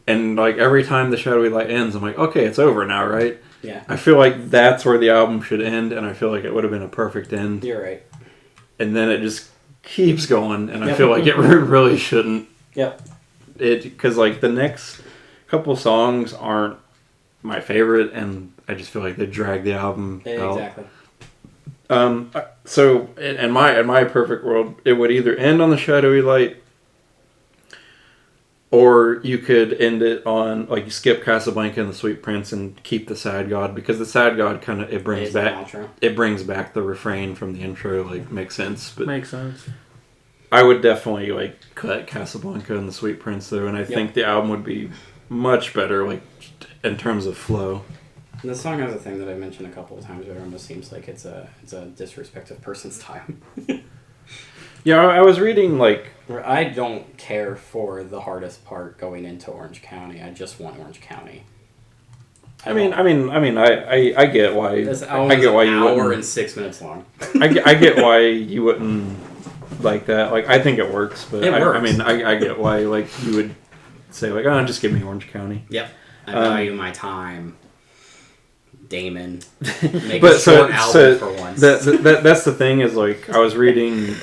And like every time the Shadowy Light ends, I'm like, okay, it's over now, right? Yeah. I feel like that's where the album should end, and I feel like it would have been a perfect end. You're right. And then it just keeps going, and I feel like it really shouldn't. Yep. Because like the next couple songs aren't my favorite, and I just feel like they drag the album out. Exactly. So in my perfect world, it would either end on the Shadowy Light, or you could end it on like you skip Casablanca and the Sweet Prince and keep the Sad God, because the Sad God kind of it brings back the refrain from the intro. Like makes sense, but makes sense. I would definitely like cut Casablanca and the Sweet Prince though, and I think the album would be much better like in terms of flow. The song has a thing that I mentioned a couple of times where it almost seems like it's a disrespect of person's time. Yeah, I was reading like I don't care for the hardest part going into Orange County. I just want Orange County. I get why. This I get why you wouldn't. Hour and 6 minutes long. I get why you wouldn't like that. Like I think it works, but it works. I mean I get why like you would say like, oh, just give me Orange County. Yep. I value my time. Damon. Make a short album for once. That's the thing is like I was reading.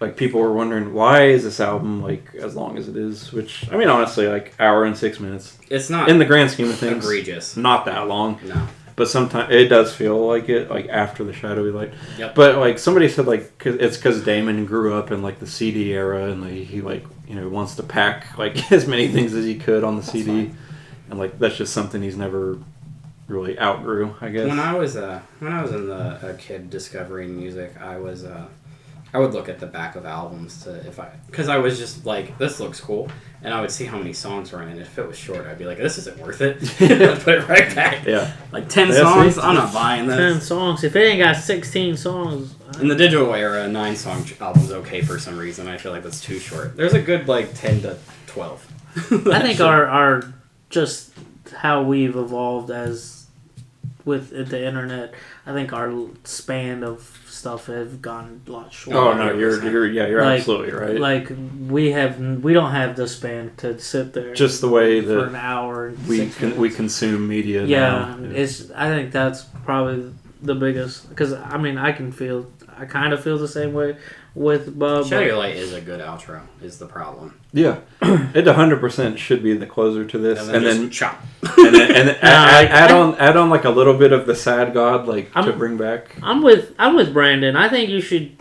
Like, people were wondering, why is this album, like, as long as it is? Which, I mean, honestly, like, hour and 6 minutes. It's not... In the grand scheme of things... egregious. Not that long. No. But sometimes... It does feel like it, like, after the Shadowy Light. Yep. But, like, somebody said, like, it's because Damon grew up in, like, the CD era, and, like, he, like, wants to pack, like, as many things as he could on the CD. Fine. And, like, that's just something he's never really outgrew, I guess. When I was a kid discovering music, I would look at the back of albums because I was just like, this looks cool, and I would see how many songs were in it. If it was short, I'd be like, this isn't worth it. I'd put it right back. Yeah, like 10 songs. I'm not buying this. 10 songs. If it ain't got 16 songs. In the digital era, a 9-song album's okay for some reason. I feel like that's too short. There's a good like 10 to 12. I think our just how we've evolved as with the internet. I think our span of stuff have gone a lot shorter. Oh no, you're like, absolutely right. Like we don't have the span to sit there just the way for an hour. We consume media. Yeah, now. I think that's probably the biggest, because I mean I can feel I kind of feel the same way with Bub. Shadow Your Light is a good outro. Is the problem? Yeah, it 100% should be the closer to this, And then chop. and then add on like a little bit of the Sad God to bring back. I'm with Brandon. I think you should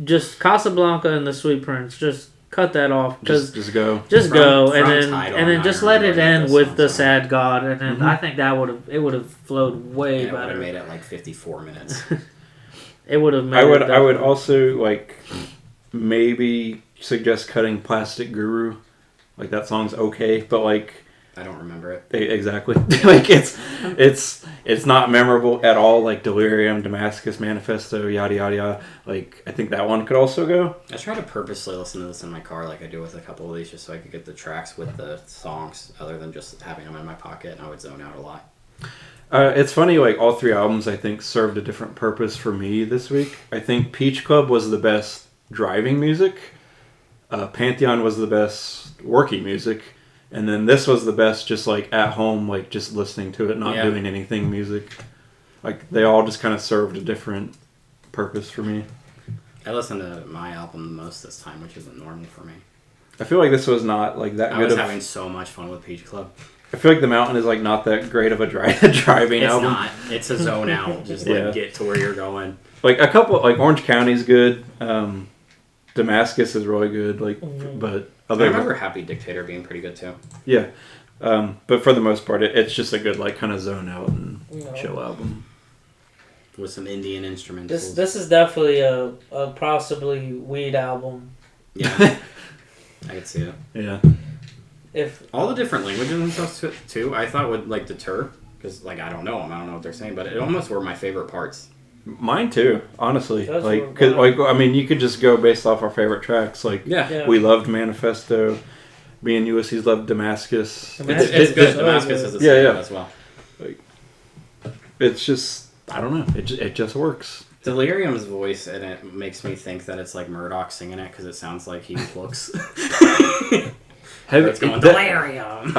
just Casablanca and the Sweet Prince. Just cut that off. Just go. And then just let it end with the Sad God, and then I think that would have flowed way better. It would have made it like 54 minutes. It would have made. I would also maybe suggest cutting Plastic Guru. Like that song's okay, but I don't remember it. Exactly. It's not memorable at all. Like Delirium, Damascus, Manifesto, yada yada yada. I think that one could also go. I try to purposely listen to this in my car, like I do with a couple of these, just so I could get the tracks with the songs, other than just having them in my pocket, and I would zone out a lot. It's funny. All three albums I think served a different purpose for me this week. I think Peach Club was the best driving music. Pantheon was the best working music. And then this was the best just at home, just listening to it, not doing anything music. They all just kind of served a different purpose for me. I listened to my album the most this time, which isn't normal for me. I feel like this was not that good. I was having so much fun with Peach Club. I feel like The Mountain is not that great of a driving album. It's not. It's a zone out. Just get to where you're going. A couple Orange County's good. Damascus is really good. But I remember Happy Dictator being pretty good too. Yeah. But for the most part, it's just a good kind of zone out and chill album. With some Indian instruments. This is definitely a possibly weed album. Yeah. I could see it. Yeah. If all the different languages and stuff too, I thought would deter, because I don't know them, I don't know what they're saying, but it almost were my favorite parts. Mine too, honestly. You could just go based off our favorite tracks. We loved Manifesto. Me and Ulysses loved Damascus. It's good. Damascus is a single as well. It's just, I don't know. It just works. Delirium's voice, and it makes me think that it's Murdoch singing it, because it sounds like he looks. It's going Delirium.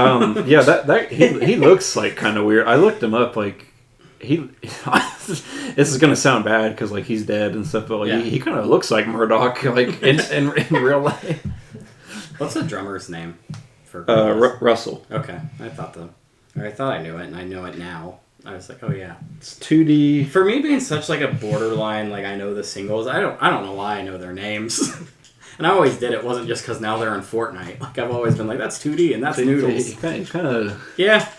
He looks kind of weird. I looked him up. This is gonna sound bad because he's dead and stuff, but he kind of looks like Murdoch in real life. What's the drummer's name for Russell? Okay, I thought I knew it, and I know it now. I was like, oh yeah, it's 2D. For me being such a borderline, I know the singles. I don't know why I know their names. And I always did. It wasn't just because now they're in Fortnite. I've always been that's 2D and that's Noodles. Kind of. Yeah.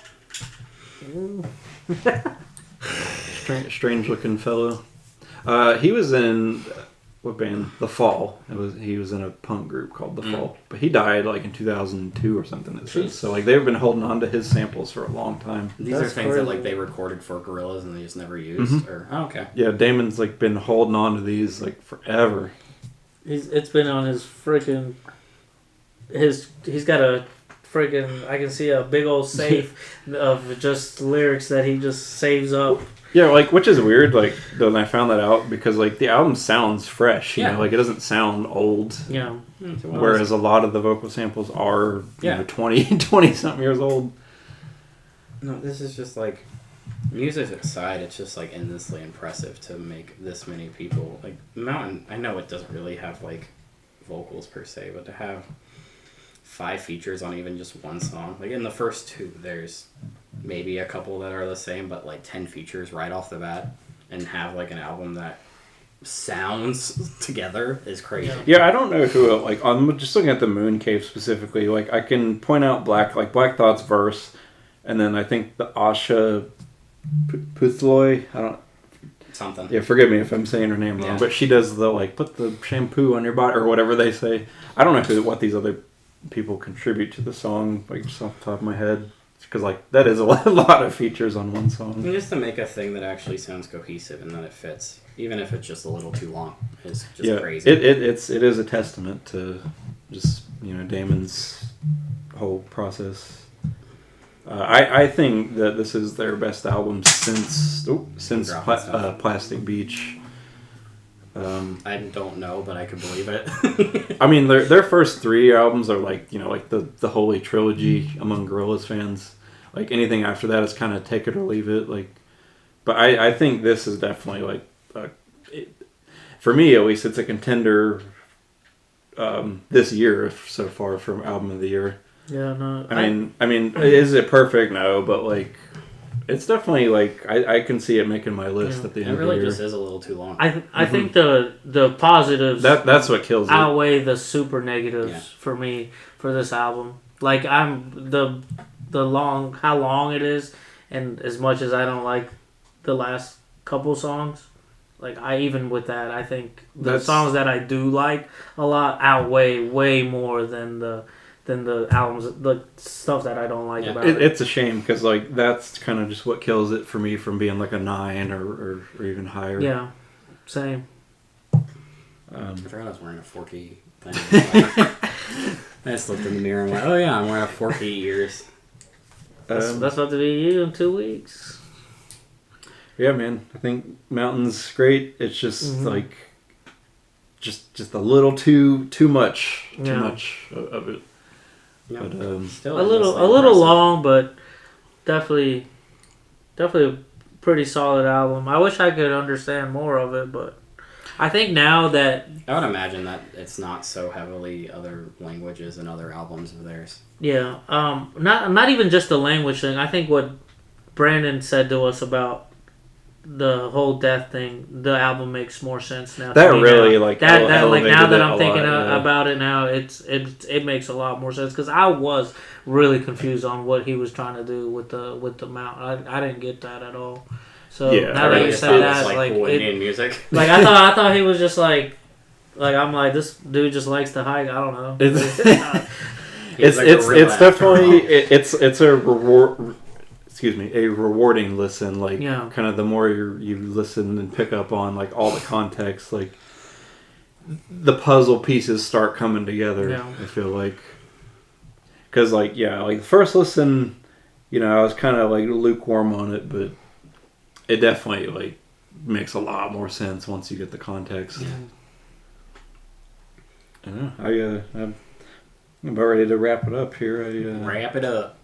Strange looking fellow. He was in what band? The Fall. He was in a punk group called The Fall, but he died in 2002 or something. It says. So they've been holding on to his samples for a long time. These are things that they recorded for Gorillaz and they just never used. Or okay. Yeah, Damon's been holding on to these forever. It's been on his freaking he's got a freaking, I can see a big old safe of just lyrics that he just saves up. Yeah, which is weird, when I found that out, because, the album sounds fresh, you know, it doesn't sound old. Yeah. Whereas a lot of the vocal samples are, 20-something years old. No, this is just, music aside, it's just, endlessly impressive to make this many people, Mountain, I know it doesn't really have, vocals per se, but to have 5 features on even just one song. In the first 2, there's maybe a couple that are the same, but 10 features right off the bat, and have an album that sounds together is crazy. Yeah, I don't know who I'm just looking at the Moon Cave specifically. I can point out Black Thought's verse, and then I think the Asha Puthloy. I don't. Something. Yeah, forgive me if I'm saying her name wrong, but she does the put the shampoo on your body or whatever they say. I don't know what these other people contribute to the song, just off the top of my head, because that is a lot of features on one song. And just to make a thing that actually sounds cohesive and that it fits, even if it's just a little too long, is just crazy. It is a testament to just Damon's whole process. I think that this is their best album since Plastic Beach. I don't know, but I could believe it. I mean, their first 3 albums are the holy trilogy among Gorillaz fans. Anything after that is kind of take it or leave it. But I think this is definitely for me at least, it's a contender this year so far from album of the year. Yeah, no. I mean, is it perfect? No, but like, it's definitely like I can see it making my list at the end It of the really year. just is a little too long. I think the positives That's what kills it. outweigh the super negatives for me for this album. Like I'm the how long it is, and as much as I don't like the last couple songs, like even with that, I think the songs that I do like a lot outweigh way more than the albums, the stuff that I don't like about it. It's a shame because like that's kind of just what kills it for me from being like a 9 or even higher. Yeah, same. I forgot I was wearing a forky thing. I just looked in the mirror and went, oh yeah, I'm wearing a forky ears. That's about to be you in 2 weeks. Yeah, man. I think Mountain's great. It's just like just a little too much of it. Yeah. But Still a little long, but definitely a pretty solid album. I wish I could understand more of it, but I think now that I would imagine that it's not so heavily other languages and other albums of theirs. yeah, not even just the language thing. I think what Brandon said to us about the whole death thing, the album makes more sense now. that to me really now. like that like elevated now that it I'm a thinking lot, about it now, it makes a lot more sense because I was really confused on what he was trying to do with the mountain. I didn't get that at all. So now that you said that, like cool Indian music. like I thought he was just like I'm like, this dude just likes to hike. I don't know. It's definitely it's a reward. Excuse me, a rewarding listen. Like kind of the more you listen and pick up on like all the context, like the puzzle pieces start coming together. Yeah. I feel like because like the first listen, I was kind of like lukewarm on it, but it definitely like makes a lot more sense once you get the context. I don't know. I'm about ready to wrap it up here. Wrap it up.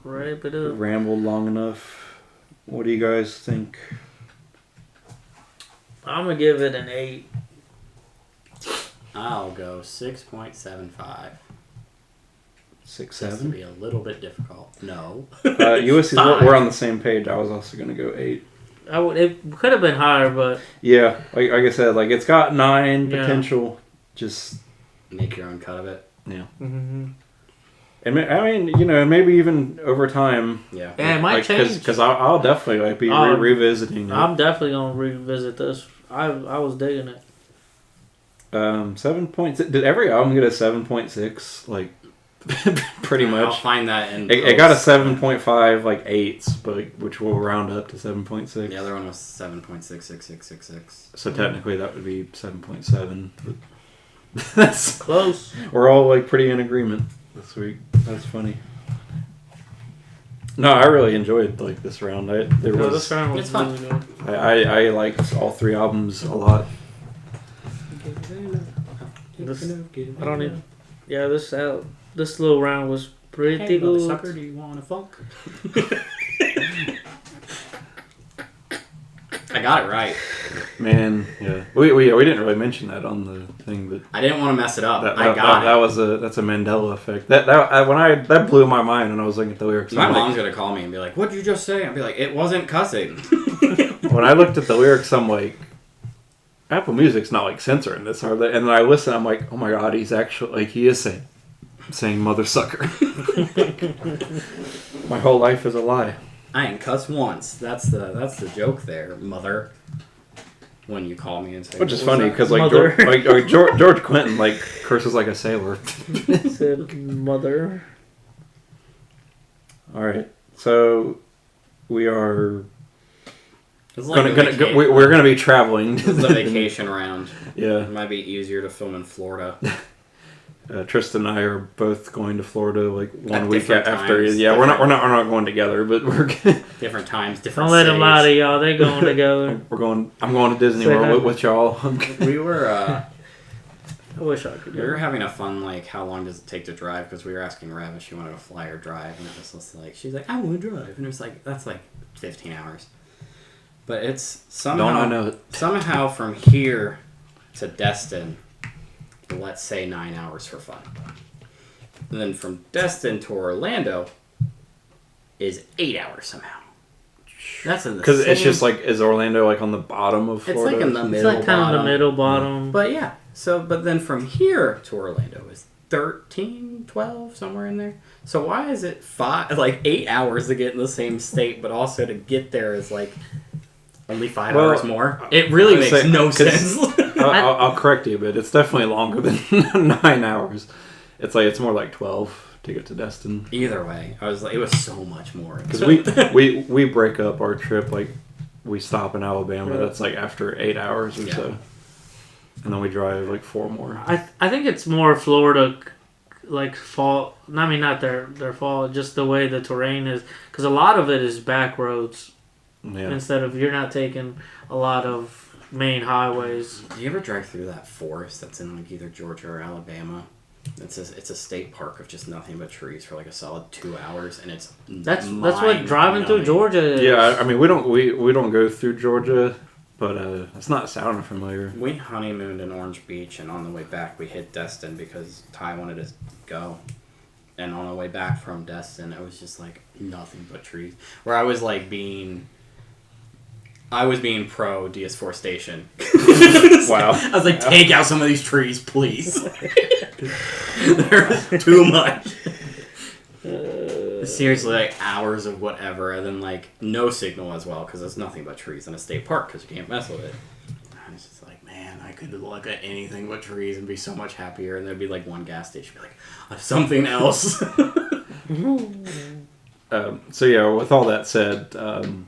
Wrap it up. Rambled long enough. What do you guys think? I'm gonna give it an 8. I'll go 6.75. 6, That's to 7. be a little bit difficult. No. USC's we're on the same page. I was also gonna go 8. It could have been higher, but Yeah, like I said, like it's got 9 potential. Just make your own cut of it. Yeah. Mm-hmm. And I mean, maybe even over time. Yeah. Yeah, it might change. Because I'll definitely be revisiting it. I'm definitely gonna revisit this. I was digging it. 7.6. Did every album get a 7.6? Like, pretty much. I'll find that in. It got a 7.5, like 8s, but which will round up to 7.6. The other one was 7.66666. So technically, that would be 7.7. That's close. We're all like pretty in agreement this week. That's funny. No, I really enjoyed like this round. This round was fun. really good. I liked all 3 albums a lot. I don't even. Yeah, this little round was pretty good. Sucker, do you want a funk? I got it right. Man, yeah. We didn't really mention that on the thing, but I didn't want to mess it up. That's a Mandela effect. That blew my mind when I was looking at the lyrics. My mom's gonna call me and be like, "What'd you just say?" I'd be like, "It wasn't cussing." When I looked at the lyrics, I'm like, Apple Music's not like censoring this, are they? And then I listen, I'm like, oh my god, he's actually like he is saying mother sucker. My whole life is a lie. I ain't cussed once. That's the joke there, mother. When you call me and say, which is funny because like George Clinton like curses like a sailor. Said mother. All right, so we are. Like we're gonna be traveling. This is the vacation round. Yeah, it might be easier to film in Florida. Tristan and I are both going to Florida like one At week after. times, Yeah, we're not going together, but we're different times, different. Don't let them lie to y'all. They're going together. I'm going to Disney World with y'all. We were. I wish I could. We were having a fun like, how long does it take to drive? Because we were asking Rev if she wanted to fly or drive, and it was just like she's like, I want to drive, and it was like that's like 15 hours. But it's Don't I know it? somehow from here to Destin, let's say 9 hours for fun. And then from Destin to Orlando is 8 hours somehow. That's in the Because it's same- just like, is Orlando like on the bottom of It's Florida? like in the It's middle. like kind of the bottom. middle bottom. But yeah, but then from here to Orlando is 13, 12, somewhere in there. So why is it 8 hours to get in the same state, but also to get there is like only 5 hours more? It really I'd makes say- no 'cause- sense. I'll correct you, but it's definitely longer than 9 hours. It's more like 12 to get to Destin. Either way, I was like, it was so much more. Because we break up our trip, like we stop in Alabama. Yeah. That's like after 8 hours or Yeah. so, and then we drive like 4 more. I think it's more Florida, like fault. I mean, not their fault. Just the way the terrain is, because a lot of it is back roads Yeah, instead of you're not taking a lot of main highways. Do you ever drive through that forest that's in like either Georgia or Alabama? It's a state park of just nothing but trees for like a solid 2 hours, and it's That's what driving through mind-numbing. Georgia is. yeah. I mean, we don't go through Georgia, but it's not sounding familiar. We honeymooned in Orange Beach, and on the way back we hit Destin because Ty wanted to go. And on the way back from Destin, it was just like nothing but trees. Where I was being pro deforestation. Wow. I was like, take out some of these trees, please. They're too much. Seriously, like hours of whatever, and then like no signal as well because it's nothing but trees in a state park because you can't mess with it. I was just like, man, I could look at anything but trees and be so much happier. And there'd be like one gas station, be like, something else. So yeah, with all that said, I'm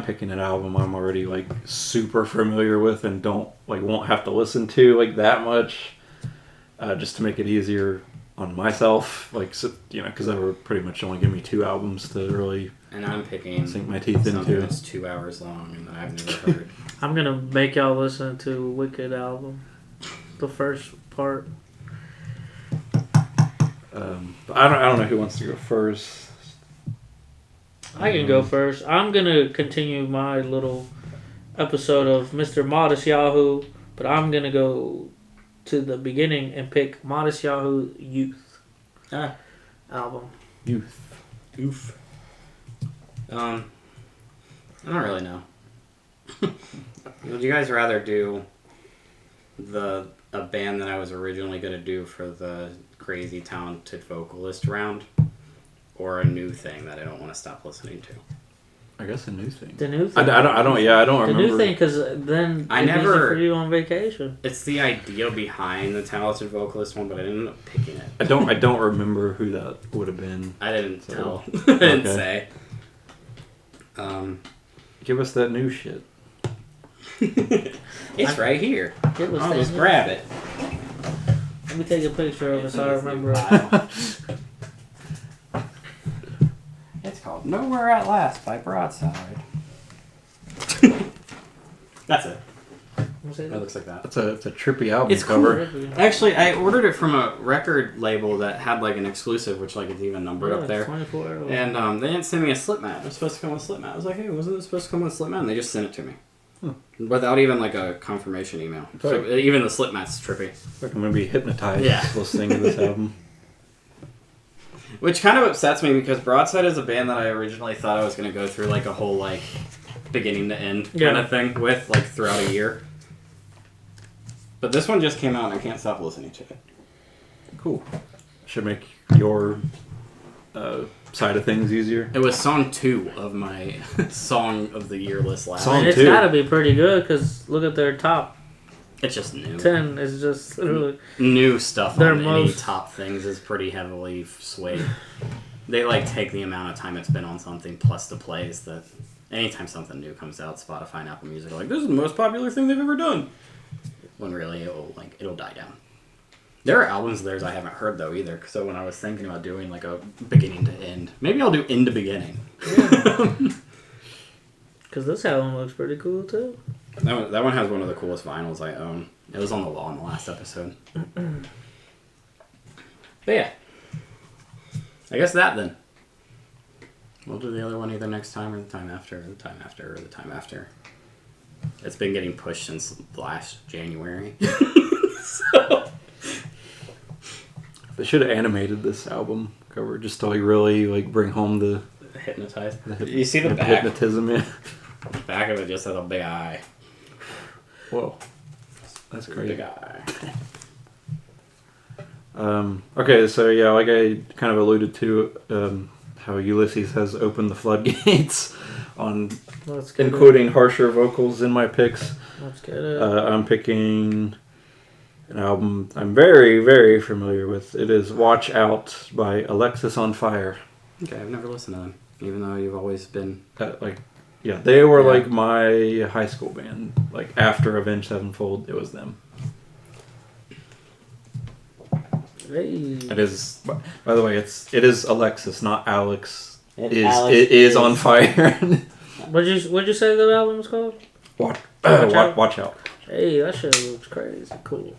picking an album I'm already like super familiar with and won't have to listen to like that much, just to make it easier on myself. Because they were pretty much only give me 2 albums to really And I'm picking sink my teeth something into. that's 2 hours long and that I've never heard. I'm gonna make y'all listen to Wicked album, the first part. But I don't know who wants to go first. I can go first. I'm gonna continue my little episode of Mr. Modest Yahoo, but I'm gonna go to the beginning and pick Modest Yahoo Youth album. Youth. Oof. I don't really know. Would you guys rather do a band that I was originally going to do for the crazy talented vocalist round, or a new thing that I don't want to stop listening to? I guess a new thing. The new I thing. don't The remember. new thing, because then I it's easy never- for you on vacation. It's the idea behind the talented vocalist one, but I didn't end up picking it. I don't remember who that would have been. I didn't So- tell. I didn't Okay. say. Give us that new shit. It's right here. It was I'll that just new- grab it. Let me take a picture of it so I remember. It's called Nowhere at Last by Broadside. That's it. It looks like that. It's a trippy album It's cover. Actually, I ordered it from a record label that had like an exclusive, which like it's even numbered up there. 24 hours. And they didn't send me a slip mat. It was supposed to come with a slip mat. I was like, hey, wasn't it supposed to come with a slip mat? And they just sent it to me. Without even like a confirmation email. So even the slip mat's trippy. Like I'm gonna be hypnotized Yeah. listening to this album. Which kind of upsets me because Broadside is a band that I originally thought I was going to go through like a whole like beginning to end kind of thing with like throughout a year. But this one just came out and I can't stop listening to it. Cool. Should make your side of things easier. It was song 2 of my song of the year list last Song And it's two. got to be pretty good because look at their top It's just new. 10 is just literally. New stuff Their on any most- top things is pretty heavily swayed. They like take the amount of time it's been on something plus the plays that anytime something new comes out, Spotify and Apple Music are like, this is the most popular thing they've ever done. When really it'll die down. There are albums of theirs I haven't heard though either. So when I was thinking about doing like a beginning to end, maybe I'll do end to beginning. Because this album looks pretty cool too. That one has one of the coolest vinyls I own. It was on the wall in the last episode. But yeah. I guess that then. We'll do the other one either next time or the time after, or the time after, or the time after. It's been getting pushed since last January. So. They should have animated this album cover just to like really like bring home the Hypnotized. You see the back? Hypnotism, yeah. The back of it just has a big eye. Whoa. That's great. Big eye. Okay, so yeah, like I kind of alluded to, how Ulysses has opened the floodgates on including harsher vocals in my picks. Let's get it. I'm picking an album I'm very, very familiar with. It is Watch Out by Alexis on Fire. Okay, I've never listened to them, even though you've always been... They were like my high school band. Like after Avenged Sevenfold, it was them. Hey. It is, by the way, it is Alexis, not Alex. It is on fire. What'd you say the album was called? Watch out. Hey, that shit looks crazy cool.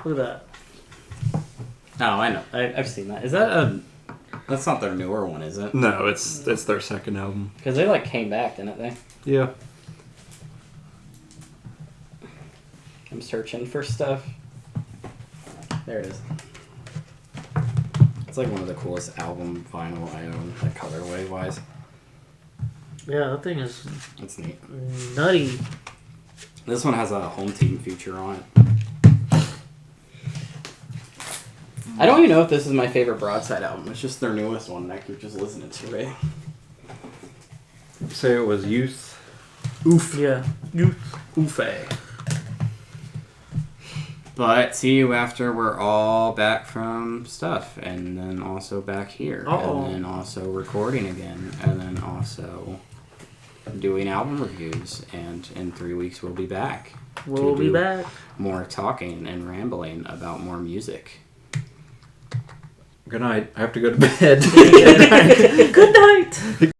Look at that. Oh, I know. I've seen that. Is that a... That's not their newer one, is it? No, it's their second album. Because they came back, didn't they? Yeah. I'm searching for stuff. There it is. It's like one of the coolest album vinyl I own, like colorway wise. Yeah, that thing is... It's neat. Nutty. This one has a home team feature on it. I don't even know if this is my favorite Broadside album. It's just their newest one, and I keep just listening to it. Say it was Youth. Oof. Yeah. Oofe. But see you after we're all back from stuff, and then also back here, and then also recording again, and then also doing album reviews, and in 3 weeks we'll be back. We'll be back. More talking and rambling about more music. Good night. I have to go to bed. Good night.